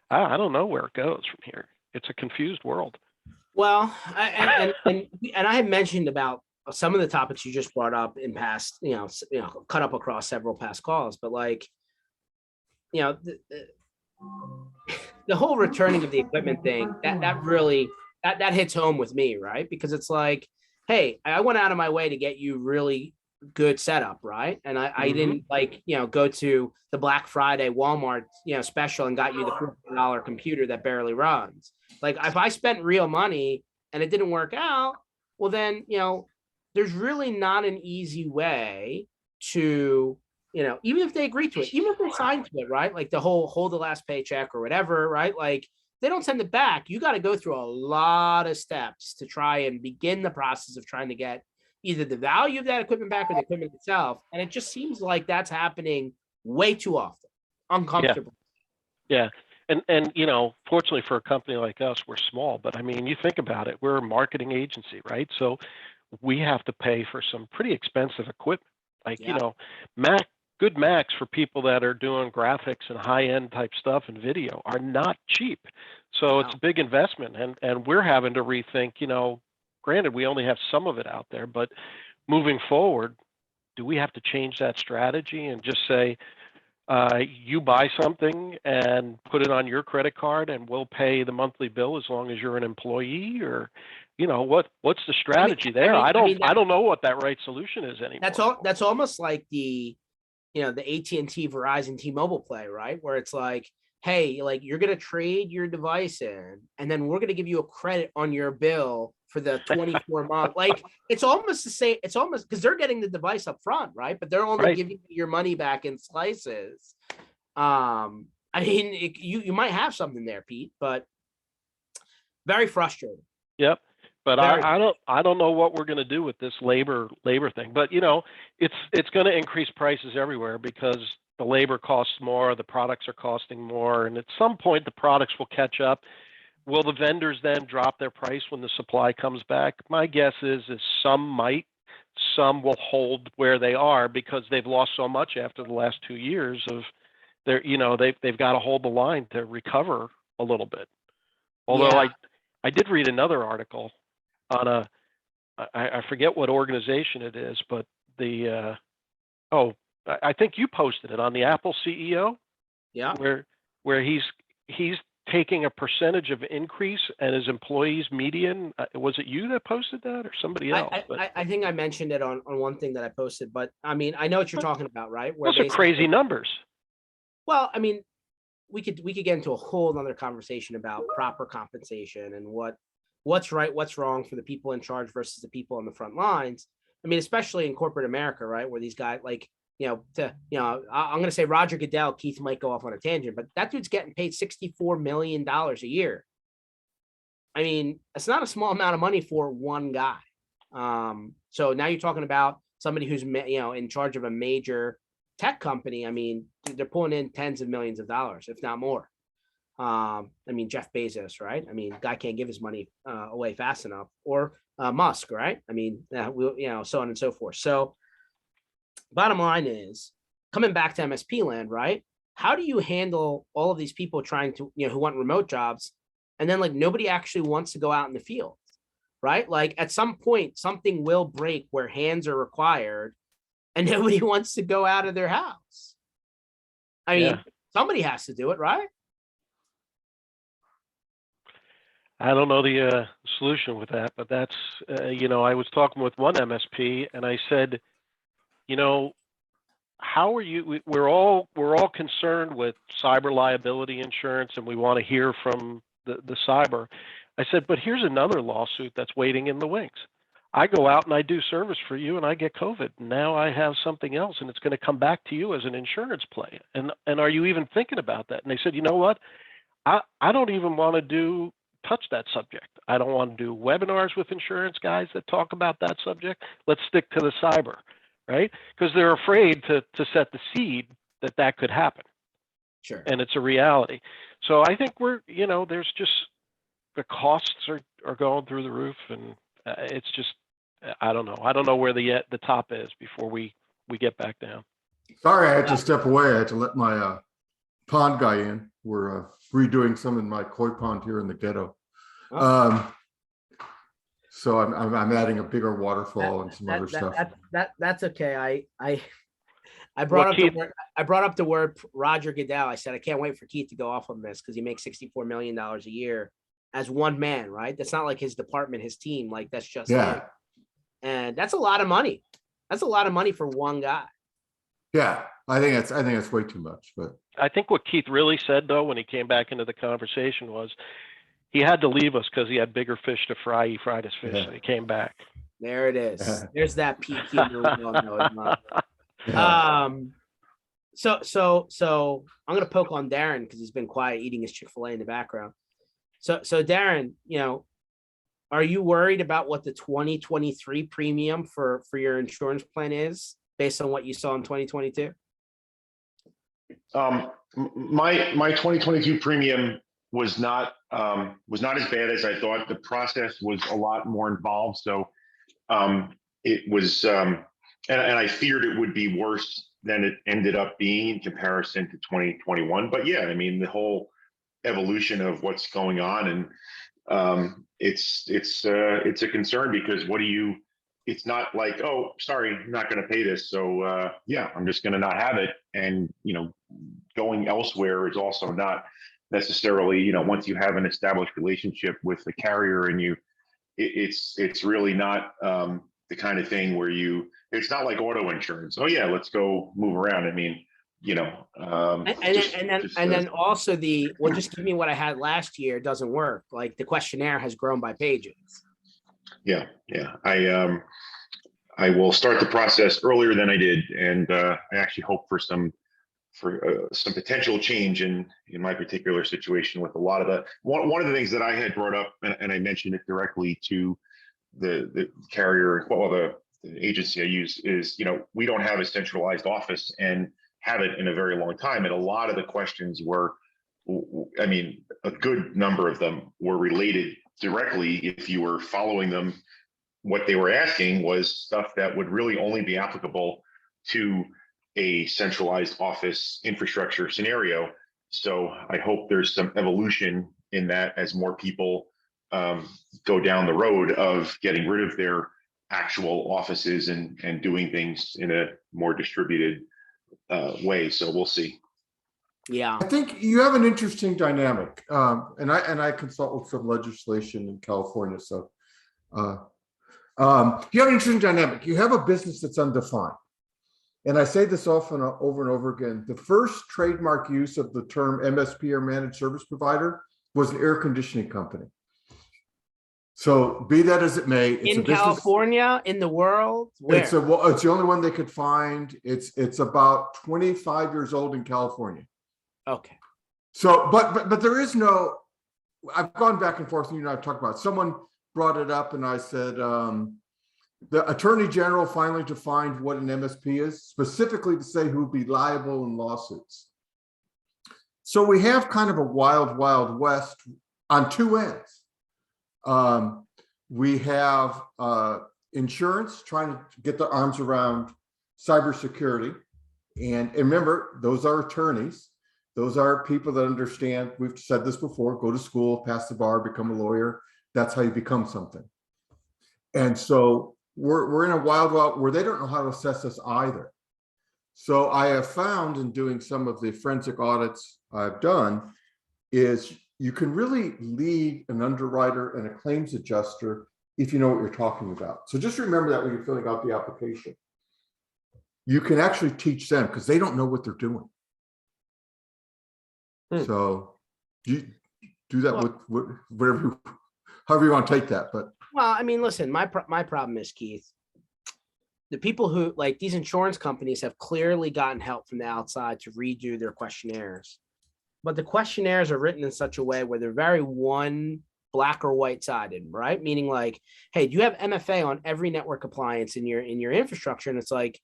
I don't know where it goes from here. It's a confused world. Well, and I had mentioned about some of the topics you just brought up in past, cut up across several past calls, but like, the whole returning of the equipment thing, that really hits home with me, right? Because it's like, hey, I went out of my way to get you really good setup, right? And I didn't go to the Black Friday Walmart special and got you the $400 computer that barely runs. Like, if I spent real money and it didn't work out, well then there's really not an easy way to, even if they agree to it, even if they sign to it, right? Like the whole hold the last paycheck or whatever, right? Like they don't send it back. You got to go through a lot of steps to try and begin the process of trying to get either the value of that equipment back or the equipment itself. And it just seems like that's happening way too often, uncomfortable. Yeah. And fortunately for a company like us, we're small, but I mean, you think about it, we're a marketing agency, right? So we have to pay for some pretty expensive equipment, like, good Macs for people that are doing graphics and high-end type stuff and video are not cheap. So it's a big investment, and we're having to rethink, granted, we only have some of it out there, but moving forward, do we have to change that strategy and just say, you buy something and put it on your credit card and we'll pay the monthly bill as long as you're an employee? Or, what's the strategy there? I don't know what that right solution is anymore. That's almost like the AT&T, Verizon, T-Mobile play, right? Where it's like, hey, like you're going to trade your device in, and then we're going to give you a credit on your bill for the 24 month. Like it's almost the same. It's almost because they're getting the device up front, right? But they're only giving you your money back in slices. I mean, you might have something there, Pete, but very frustrating. Yep. But I don't know what we're going to do with this labor thing. But it's going to increase prices everywhere because the labor costs more, the products are costing more, and at some point the products will catch up. Will the vendors then drop their price when the supply comes back? My guess is some might, some will hold where they are because they've lost so much after the last 2 years of they've got to hold the line to recover a little bit. Although I did read another article on I forget what organization it is, but I think you posted it on the Apple CEO. Yeah. Where he's taking a percentage of increase and his employees median. Was it you that posted that or somebody else? I think I mentioned it on one thing that I posted, but I mean, I know what you're talking about, right? Where those are crazy numbers. Well, I mean, we could get into a whole other conversation about proper compensation and what's right, what's wrong for the people in charge versus the people on the front lines. I mean, especially in corporate America, right? Where these guys I'm going to say Roger Goodell. Keith might go off on a tangent, but that dude's getting paid $64 million a year. I mean, it's not a small amount of money for one guy. So now you're talking about somebody who's, in charge of a major tech company. I mean, they're pulling in tens of millions of dollars, if not more. I mean, Jeff Bezos, right? I mean, guy can't give his money away fast enough, or Musk, right? I mean, so on and so forth. So bottom line is, coming back to MSP land, right? How do you handle all of these people trying to, who want remote jobs, and then like nobody actually wants to go out in the field, right? Like at some point, something will break where hands are required and nobody wants to go out of their house. I mean, somebody has to do it, right? I don't know the solution with that, but that's, I was talking with one MSP and I said, how are you? We're all concerned with cyber liability insurance, and we want to hear from the cyber. I said, but here's another lawsuit that's waiting in the wings. I go out and I do service for you, and I get COVID. Now I have something else, and it's going to come back to you as an insurance play. And are you even thinking about that? And they said, you know what? I don't even want to touch that subject. I don't want to do webinars with insurance guys that talk about that subject. Let's stick to the cyber. Right? Because they're afraid to set the seed that could happen. Sure. And it's a reality. So I think there's just the costs are going through the roof, and it's just, I don't know. I don't know where the top is before we get back down. Sorry, I had to step away. I had to let my pond guy in. We're redoing some in my koi pond here in the ghetto. So I'm adding a bigger waterfall and some other stuff. That's okay. I brought up the word Roger Goodell. I said I can't wait for Keith to go off on this because he makes $64 million a year as one man, right? That's not like his department, his team. Like that's just him. And that's a lot of money. That's a lot of money for one guy. Yeah, I think it's way too much. But I think what Keith really said though when he came back into the conversation was, he had to leave us because he had bigger fish to fry. He fried his fish, so he came back. There it is. There's that peak humor we all know is not. Yeah. So I'm gonna poke on Darren because he's been quiet eating his Chick-fil-A in the background. So Darren, are you worried about what the 2023 premium for your insurance plan is based on what you saw in 2022? My 2022 premium was not as bad as I thought. The process was a lot more involved, so it was, and I feared it would be worse than it ended up being in comparison to 2021. But yeah, I mean, the whole evolution of what's going on, and it's a concern because it's not like, oh, sorry, I'm not going to pay this, so yeah, I'm just going to not have it. And going elsewhere is also not necessarily, once you have an established relationship with the carrier, and it's really not the kind of thing where it's not like auto insurance. Oh yeah, let's go move around. I mean, And then also just give me what I had last year doesn't work. Like the questionnaire has grown by pages. Yeah. I will start the process earlier than I did, and I actually hope for some potential change in my particular situation with a lot of one of the things that I had brought up, and I mentioned it directly to the carrier, the agency I use, is we don't have a centralized office and have it in a very long time, and a lot of the questions were, I mean, a good number of them were related directly, if you were following them. What they were asking was stuff that would really only be applicable to a centralized office infrastructure scenario. So I hope there's some evolution in that as more people go down the road of getting rid of their actual offices and doing things in a more distributed way. So we'll see. Yeah, I think you have an interesting dynamic, and I consult with some legislation in California. So you have an interesting dynamic. You have a business that's undefined. And I say this often over and over again. The first trademark use of the term MSP, or managed service provider, was an air conditioning company. So be that as it may, it's in California, in the world, where? It's the only one they could find. It's about 25 years old in California. Okay. So, but there is no. I've gone back and forth. I've talked about it. Someone brought it up, and I said, the Attorney General finally defined what an MSP is, specifically to say who'd be liable in lawsuits. So we have kind of a wild, wild west on two ends. We have insurance trying to get their arms around cybersecurity. And remember, those are attorneys. Those are people that understand, we've said this before, go to school, pass the bar, become a lawyer. That's how you become something. And so we're in a wild where they don't know how to assess us either. So I have found, in doing some of the forensic audits I've done, is you can really lead an underwriter and a claims adjuster if you know what you're talking about. So just remember that when you're filling out the application. You can actually teach them because they don't know what they're doing. So you do that with whatever, however you want to take that. But well, I mean, listen, my problem is, Keith, the people who, like, these insurance companies have clearly gotten help from the outside to redo their questionnaires, but the questionnaires are written in such a way where they're very one black or white sided, right? Meaning like, hey, do you have MFA on every network appliance in your infrastructure? And it's like,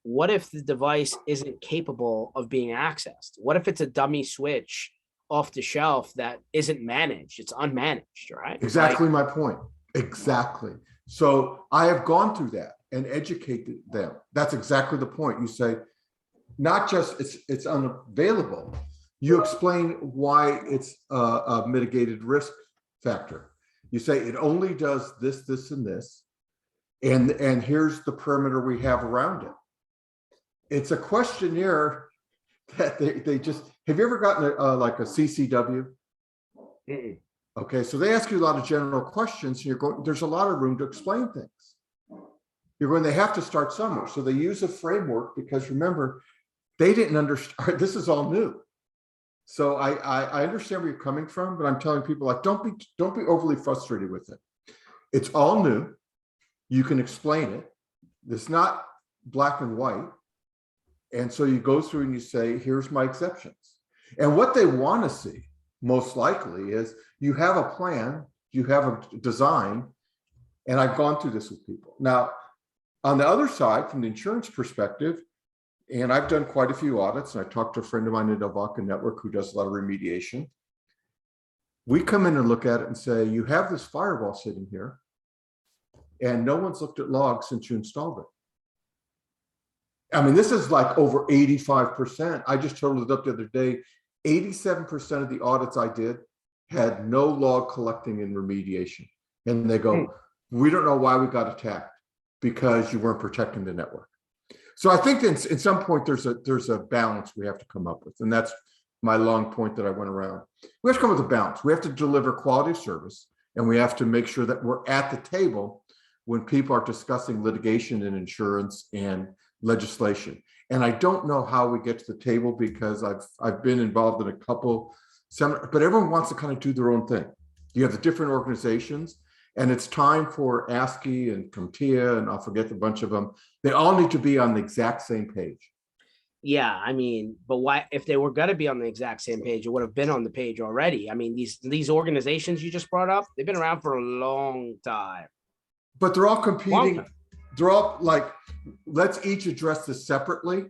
what if the device isn't capable of being accessed? What if it's a dummy switch off the shelf that isn't managed? It's unmanaged, right? Exactly my point. Exactly. So I have gone through that and educated them. That's exactly the point. You say, not just it's unavailable. You explain why it's a mitigated risk factor. You say it only does this, this, and this, and here's the perimeter we have around it. It's a questionnaire that they just, have you ever gotten like a CCW? Mm-mm. Okay, so they ask you a lot of general questions, and you're going, there's a lot of room to explain things. You're going, they have to start somewhere. So they use a framework because remember, they didn't understand, this is all new. So I understand where you're coming from, but I'm telling people, like, don't be overly frustrated with it. It's all new. you can explain it. It's not black and white. And so you go through and you say, here's my exceptions. And what they want to see, most likely, is you have a plan, you have a design, and I've gone through this with people. Now, on the other side, from the insurance perspective, and I've done quite a few audits, and I talked to a friend of mine in the Vodka Network who does a lot of remediation. We come in and look at it and say, you have this firewall sitting here, and no one's looked at logs since you installed it. I mean, this is like over 85%. I just totaled it up the other day. 87% of the audits I did had no log collecting and remediation. And they go, we don't know why we got attacked, because you weren't protecting the network. So I think in some point there's a balance we have to come up with. And that's my long point that I went around. We have to come up with a balance. We have to deliver quality of service, and we have to make sure that we're at the table when people are discussing litigation and insurance and legislation. And I don't know how we get to the table, because I've been involved in a couple seminars, but everyone wants to kind of do their own thing. You have the different organizations, and it's time for ASCII and CompTIA, and I'll forget a bunch of them. They all need to be on the exact same page. Yeah, I mean, but why, if they were going to be on the exact same page, it would have been on the page already. I mean, these organizations you just brought up, they've been around for a long time. But they're all competing. They're all like, let's each address this separately.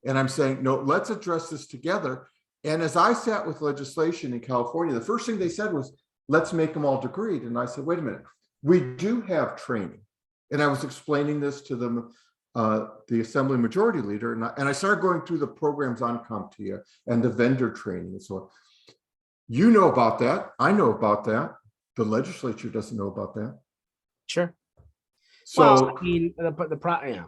And I'm saying, no, let's address this together. And as I sat with legislation in California, the first thing they said was, let's make them all degreed. And I said, wait a minute, we do have training. And I was explaining this to them, the Assembly Majority Leader, and I started going through the programs on CompTIA and the vendor training and so on. You know about that. I know about that. The legislature doesn't know about that. Sure. So, well, I mean, yeah,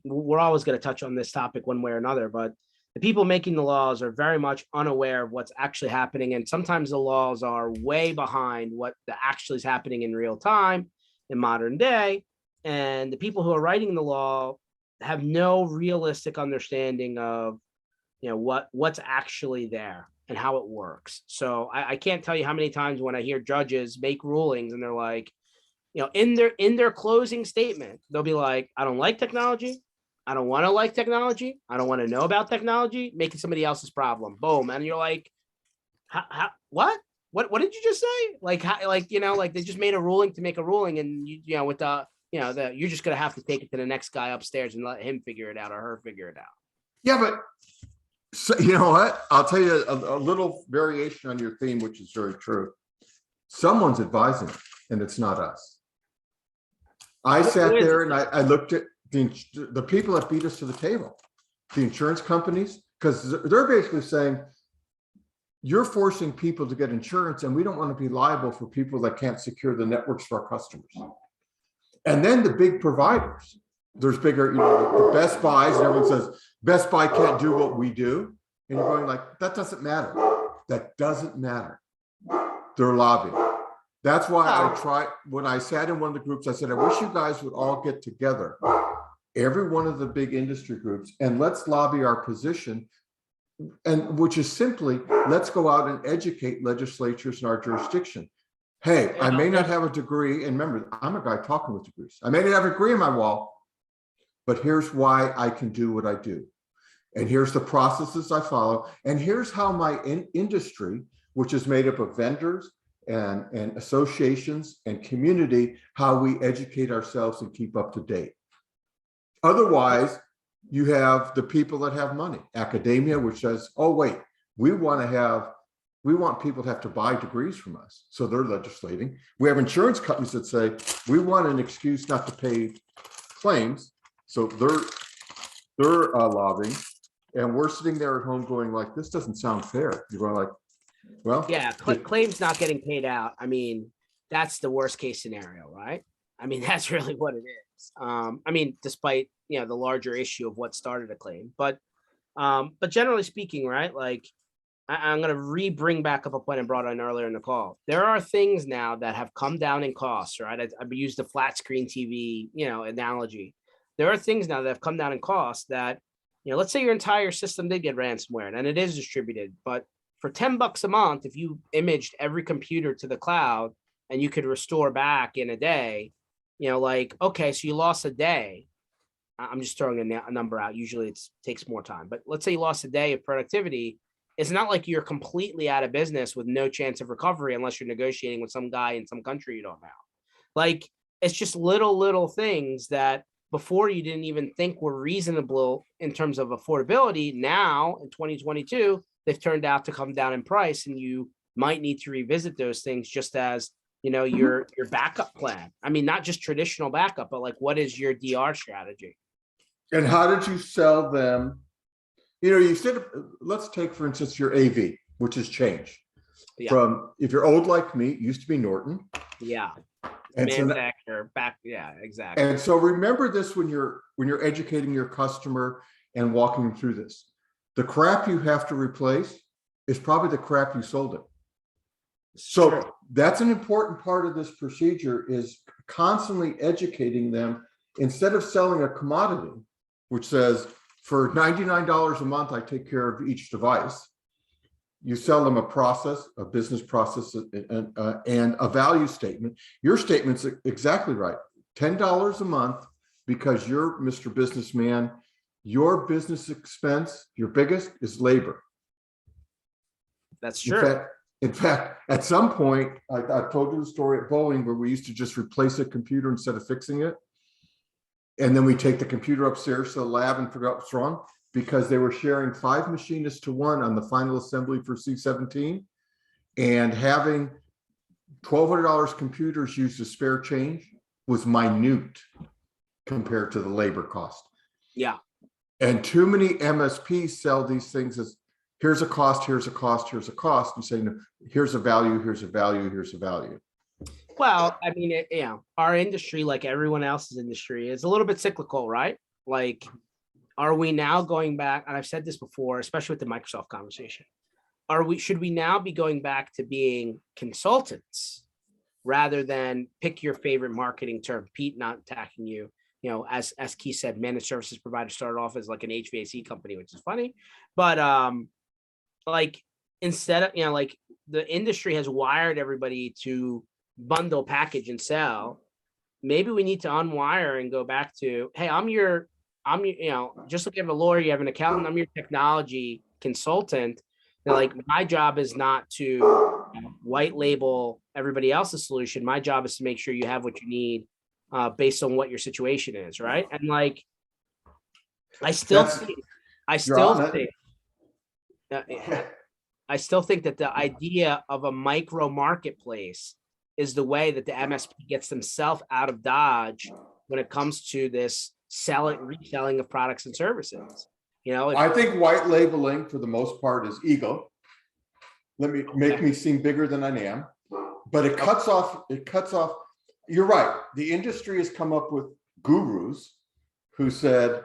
we're always going to touch on this topic one way or another, but the people making the laws are very much unaware of what's actually happening, and sometimes the laws are way behind what actually is happening in real time in modern day. And the people who are writing the law have no realistic understanding of, what's actually there and how it works. So I can't tell you how many times when I hear judges make rulings and they're like, in their closing statement, they'll be like, I don't like technology. I don't want to like technology. I don't want to know about technology, making somebody else's problem. Boom. And you're like, what? What did you just say? Like they just made a ruling to make a ruling, and you're just going to have to take it to the next guy upstairs and let him figure it out or her figure it out. Yeah, but so, you know what? I'll tell you a little variation on your theme, which is very true. Someone's advising it, and it's not us. I sat there and I looked at the people that beat us to the table, the insurance companies, because they're basically saying, you're forcing people to get insurance, and we don't want to be liable for people that can't secure the networks for our customers. And then the big providers, there's bigger, the Best Buys, and everyone says, Best Buy can't do what we do. And you're going like, that doesn't matter. That doesn't matter. They're lobbying. That's why when I sat in one of the groups, I said, I wish you guys would all get together, every one of the big industry groups, and let's lobby our position. And which is simply, let's go out and educate legislatures in our jurisdiction. Hey, I may not have a degree, and remember, I'm a guy talking with degrees. I may not have a degree on my wall, but here's why I can do what I do. And here's the processes I follow. And here's how my industry, which is made up of vendors and associations and community, how we educate ourselves and keep up to date. Otherwise, you have the people that have money, academia, which says, oh, wait, we want people to have to buy degrees from us. So they're legislating. We have insurance companies that say, we want an excuse not to pay claims. So they're lobbying. And we're sitting there at home going like, this doesn't sound fair. You're going like, well. Yeah, claims not getting paid out. I mean, that's the worst case scenario, right? I mean, that's really what it is. I mean, despite, the larger issue of what started a claim, but generally speaking, right? Like I'm going to bring back up a point I brought on earlier in the call. There are things now that have come down in costs, right? I've used the flat screen TV, analogy. There are things now that have come down in costs that, let's say your entire system did get ransomware and it is distributed, but for $10 a month, if you imaged every computer to the cloud, and you could restore back in a day, like, okay, so you lost a day. I'm just throwing a number out. Usually it takes more time, but let's say you lost a day of productivity. It's not like you're completely out of business with no chance of recovery unless you're negotiating with some guy in some country you don't know. Like, it's just little things that before you didn't even think were reasonable in terms of affordability. Now in 2022, they've turned out to come down in price, and you might need to revisit those things just as, your backup plan. I mean, not just traditional backup, but like, what is your DR strategy? And how did you sell them? You said, let's take, for instance, your AV, which has changed. Yeah. From, if you're old like me, it used to be Norton. Yeah. And so, Yeah, exactly. and so remember this when you're educating your customer and walking them through this. The crap you have to replace is probably the crap you sold it. So True. That's an important part of this procedure, is constantly educating them instead of selling a commodity, which says for $99 a month, I take care of each device. You sell them a process, a business process, and a value statement. Your statement's exactly right. $10 a month, because you're Mr. Businessman, your business expense, your biggest, is labor. That's true. In fact, at some point, I've told you the story at Boeing where we used to just replace a computer instead of fixing it. And then we take the computer upstairs to the lab and figure out what's wrong, because they were sharing 5 machinists to 1 on the final assembly for C-17, and having $1,200 computers used as spare change was minute compared to the labor cost. Yeah. And too many MSPs sell these things as, here's a cost, here's a cost, here's a cost, and say, no, here's a value, here's a value, here's a value. Well, I mean, our industry, like everyone else's industry, is a little bit cyclical, right? Like, are we now going back? And I've said this before, especially with the Microsoft conversation. Should we now be going back to being consultants rather than pick your favorite marketing term? Pete, not attacking you. As Keith said, managed services provider started off as like an HVAC company, which is funny. But like, instead of, like, the industry has wired everybody to bundle, package, and sell. Maybe we need to unwire and go back to, hey, I'm just like you have a lawyer, you have an accountant, I'm your technology consultant. Like, my job is not to white label everybody else's solution. My job is to make sure you have what you need based on what your situation is, right? And like, I still think that the idea of a micro marketplace is the way that the MSP gets themselves out of Dodge when it comes to this reselling of products and services. I think white labeling for the most part is ego. Let me make me seem bigger than I am, but it cuts off. You're right. The industry has come up with gurus who said,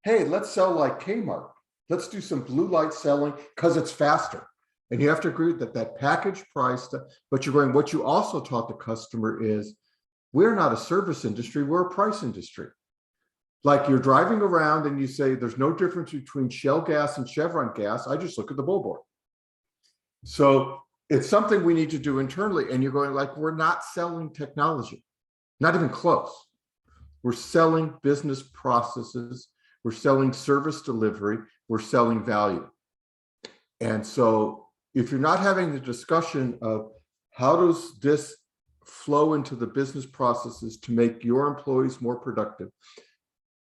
hey, let's sell like Kmart. Let's do some blue light selling because it's faster. And you have to agree that package price, but you're going, what you also taught the customer is, we're not a service industry, we're a price industry. Like, you're driving around and you say, there's no difference between Shell gas and Chevron gas. I just look at the billboard. So it's something we need to do internally. And you're going, like, we're not selling technology, not even close. We're selling business processes. We're selling service delivery. We're selling value. And so if you're not having the discussion of how does this flow into the business processes to make your employees more productive,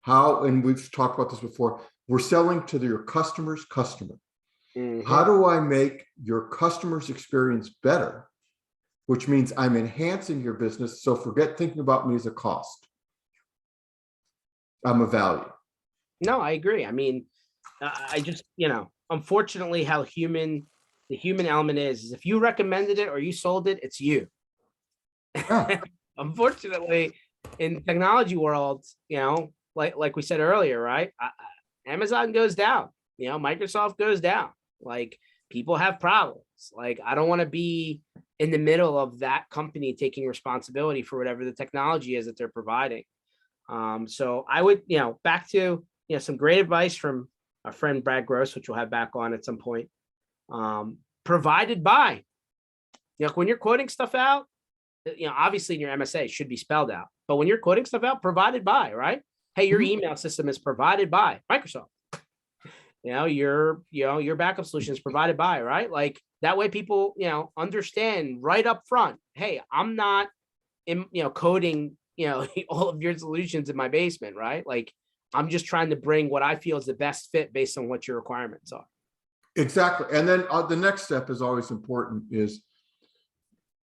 and we've talked about this before, we're selling to your customer's customer. Mm-hmm. How do I make your customer's experience better? Which means I'm enhancing your business. So forget thinking about me as a cost. I'm a value. No, I agree. I mean, I just, unfortunately, how the human element is if you recommended it or you sold it, it's you. Yeah. Unfortunately, in technology world, like we said earlier, right? Amazon goes down, Microsoft goes down. Like, people have problems. Like, I don't want to be in the middle of that company taking responsibility for whatever the technology is that they're providing. So I would, back to, some great advice from our friend Brad Gross, which we'll have back on at some point. Provided by, when you're quoting stuff out, obviously in your MSA it should be spelled out, but when you're quoting stuff out, provided by, right? Hey, your email system is provided by Microsoft. Your backup solution is provided by, right? Like that way people, understand right up front, hey, I'm not coding, all of your solutions in my basement, right? Like I'm just trying to bring what I feel is the best fit based on what your requirements are. Exactly. And then the next step is always important is,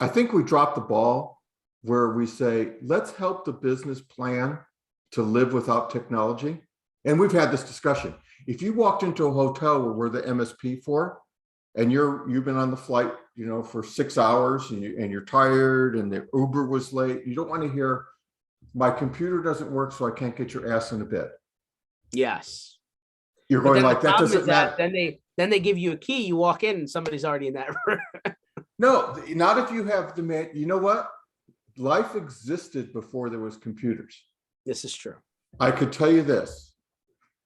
I think we dropped the ball where we say, let's help the business plan to live without technology. And we've had this discussion. If you walked into a hotel where we're the MSP for, and you've been on the flight, for 6 hours and you're tired and the Uber was late, you don't want to hear, my computer doesn't work, so I can't get your ass in a bed. Yes. You're going like, that doesn't matter. Then they give you a key, you walk in and somebody's already in that room. No, not if you have the man. You know what? Life existed before there was computers. This is true. I could tell you this.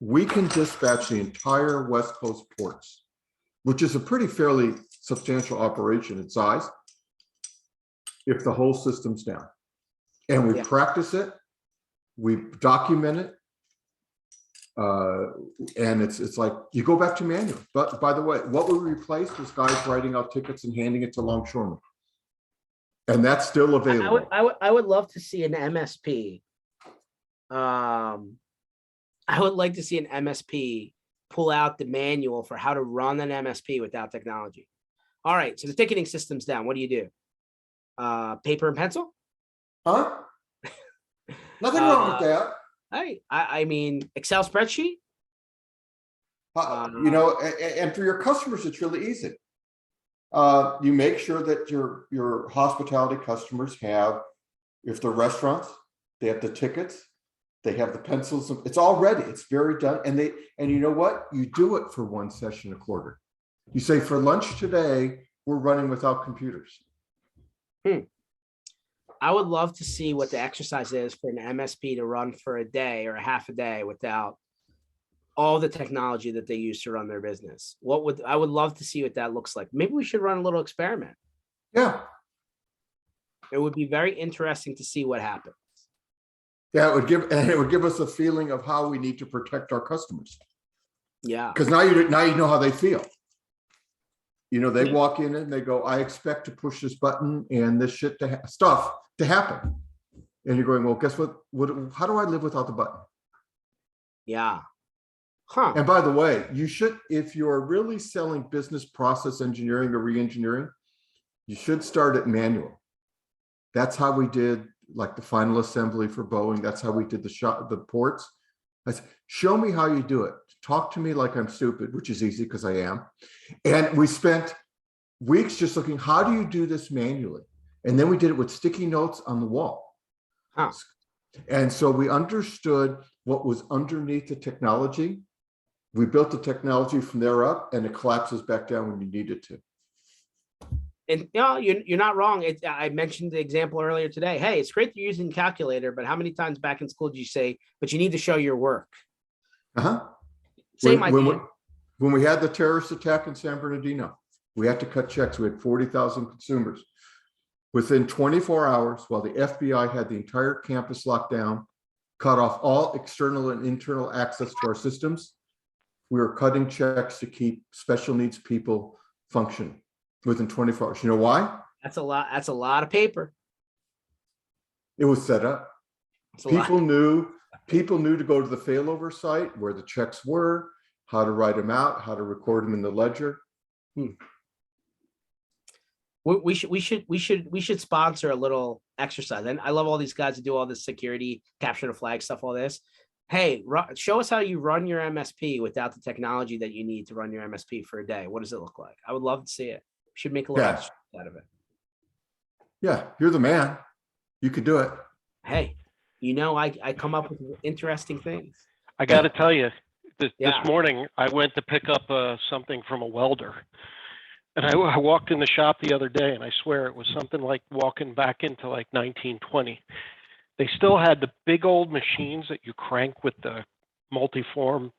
We can dispatch the entire West Coast ports, which is a pretty fairly substantial operation in size, if the whole system's down. And we practice it, we document it, and it's like you go back to manual. But by the way, what we replaced was guys writing out tickets and handing it to longshoremen, and that's still available. I would love to see an MSP. I would like to see an MSP pull out the manual for how to run an MSP without technology. All right, so the ticketing system's down. What do you do? Paper and pencil? Huh? Nothing wrong with that. I mean, Excel spreadsheet. And for your customers, it's really easy. You make sure that your hospitality customers have, if they're restaurants, they have the tickets, they have the pencils. It's all ready. It's very done. And you know what? You do it for one session a quarter. You say, for lunch today, we're running without computers. I would love to see what the exercise is for an MSP to run for a day or a half a day without all the technology that they use to run their business. I would love to see what that looks like. Maybe we should run a little experiment. Yeah. It would be very interesting to see what happens. Yeah, it would give us a feeling of how we need to protect our customers. Yeah. Because now you know how they feel. They walk in and they go, I expect to push this button and this stuff to happen. And you're going, well, guess what? How do I live without the button? Yeah. Huh. And by the way, you should, if you're really selling business process engineering or re-engineering, you should start at manual. That's how we did like the final assembly for Boeing. That's how we did the ports. I said, show me how you do it. Talk to me like I'm stupid, which is easy because I am. And we spent weeks just looking, how do you do this manually? And then we did it with sticky notes on the wall. Huh. And so we understood what was underneath the technology. We built the technology from there up, and it collapses back down when you need it to. And you're not wrong. I mentioned the example earlier today. Hey, it's great you're using calculator, but how many times back in school did you say, but you need to show your work? Same idea. When we had the terrorist attack in San Bernardino, we had to cut checks. We had 40,000 consumers. Within 24 hours, while the FBI had the entire campus locked down, cut off all external and internal access to our systems, we were cutting checks to keep special needs people functioning within 24 hours. You know why? That's a lot. That's a lot of paper. It was set up. People knew to go to the failover site where the checks were, how to write them out, how to record them in the ledger. We should sponsor a little exercise. And I love all these guys that do all this security, capture the flag stuff, all this. Hey, show us how you run your MSP without the technology that you need to run your MSP for a day. What does it look like? I would love to see it. We should make a little exercise out of it. Yeah, you're the man. You could do it. Hey, I come up with interesting things. I got to tell you, this morning I went to pick up something from a welder. And I walked in the shop the other day, and I swear it was something like walking back into like 1920. They still had the big old machines that you crank with the multiform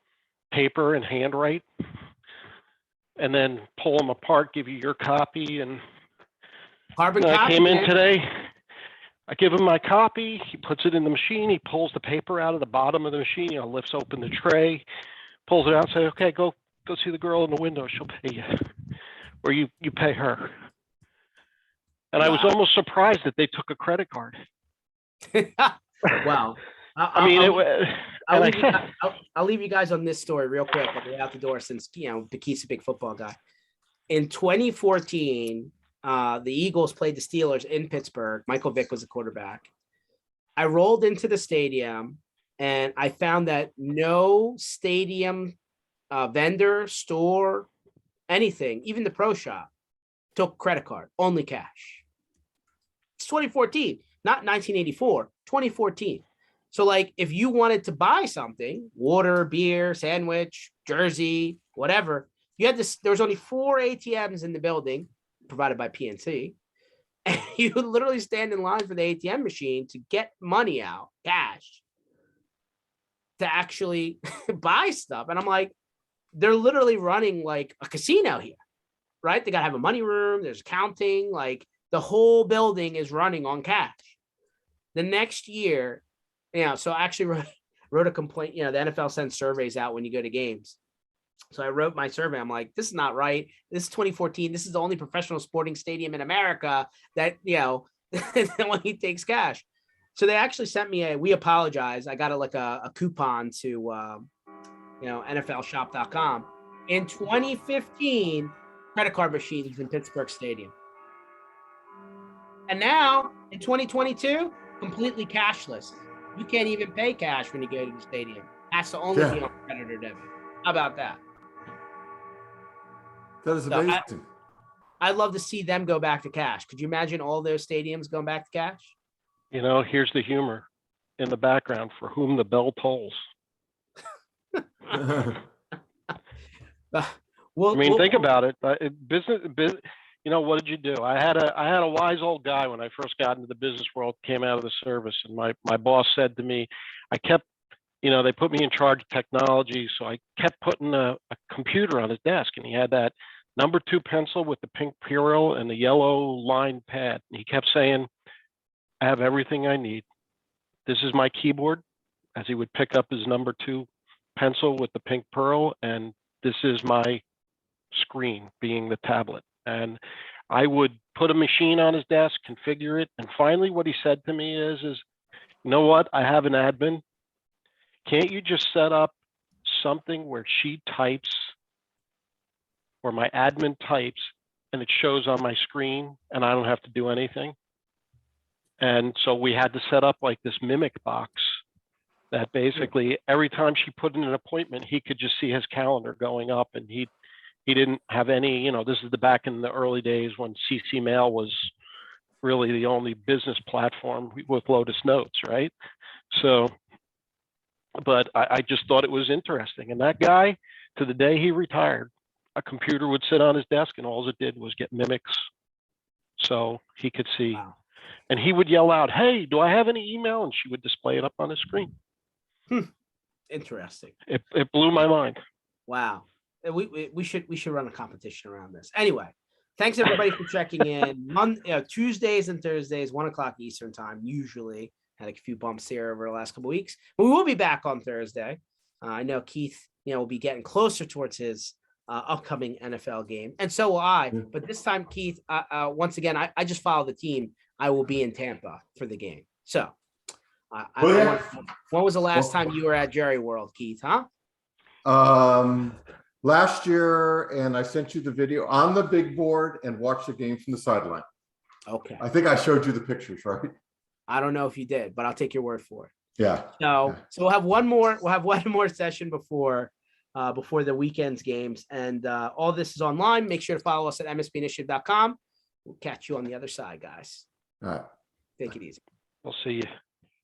paper and handwrite, and then pull them apart, give you your copy. And Carbon I copy, came in today, I give him my copy. He puts it in the machine. He pulls the paper out of the bottom of the machine. Lifts open the tray, pulls it out. Say, okay, go see the girl in the window. She'll pay you, or you pay her. And I was Wow. almost surprised that they took a credit card. Wow. I mean, I'll leave you guys on this story real quick. I'll get out the door since, Keith's a big football guy. In 2014, the Eagles played the Steelers in Pittsburgh. Michael Vick was the quarterback. I rolled into the stadium and I found that no stadium vendor, store, anything, even the pro shop, took credit card, only cash. It's 2014, not 1984, 2014. So like if you wanted to buy something, water, beer, sandwich, jersey, whatever, you had this, there was only 4 ATMs in the building provided by PNC. And you would literally stand in line for the ATM machine to get money out, cash, to actually buy stuff. And I'm like, they're literally running like a casino here, right? They got to have a money room. There's counting, like the whole building is running on cash. The next year, so I actually wrote a complaint. The NFL sends surveys out when you go to games. So I wrote my survey. I'm like, this is not right. This is 2014. This is the only professional sporting stadium in America that, when he takes cash. So they actually sent me we apologize. I got a coupon to, NFLshop.com. In 2015, credit card machines in Pittsburgh Stadium. And now in 2022, completely cashless. You can't even pay cash when you go to the stadium. Has to only be on credit or debit. How about that? That is amazing. I'd love to see them go back to cash. Could you imagine all those stadiums going back to cash? Here's the humor in the background: for whom the bell tolls. Think about it. Business. What did you do? I had a wise old guy when I first got into the business world, came out of the service, and my boss said to me, I kept, they put me in charge of technology, so I kept putting a computer on his desk, and he had that number 2 pencil with the pink Purell and the yellow line pad. And he kept saying, I have everything I need. This is my keyboard, as he would pick up his number 2 pencil with the pink pearl, and this is my screen, being the tablet. And I would put a machine on his desk, configure it, and finally what he said to me is, you know what, I have an admin. Can't you just set up something where she types, or my admin types, and it shows on my screen and I don't have to do anything? And so we had to set up like this mimic box that basically every time she put in an appointment, he could just see his calendar going up, and he didn't have any, this is back in the early days when CC Mail was really the only business platform with Lotus Notes, right? So, but I just thought it was interesting. And that guy, to the day he retired, a computer would sit on his desk and all it did was get mimics so he could see. Wow. And he would yell out, hey, do I have any email? And she would display it up on the screen. Interesting. It blew my mind. Wow. We should run a competition around this. Anyway, thanks everybody for checking in. Tuesdays and Thursdays, 1:00 Eastern time, usually. Had a few bumps here over the last couple of weeks. But we will be back on Thursday. I know Keith, will be getting closer towards his upcoming NFL game. And so will I. But this time, Keith, once again, I just follow the team. I will be in Tampa for the game. So when was the last time you were at Jerry World, Keith, huh? Last year, and I sent you the video on the big board and watched the game from the sideline. Okay. I think I showed you the pictures, right? I don't know if you did, but I'll take your word for it. Yeah. So we'll have one more session before the weekend's games. And all this is online. Make sure to follow us at mspinitiative.com. We'll catch you on the other side, guys. All right. Take it easy. We'll see you.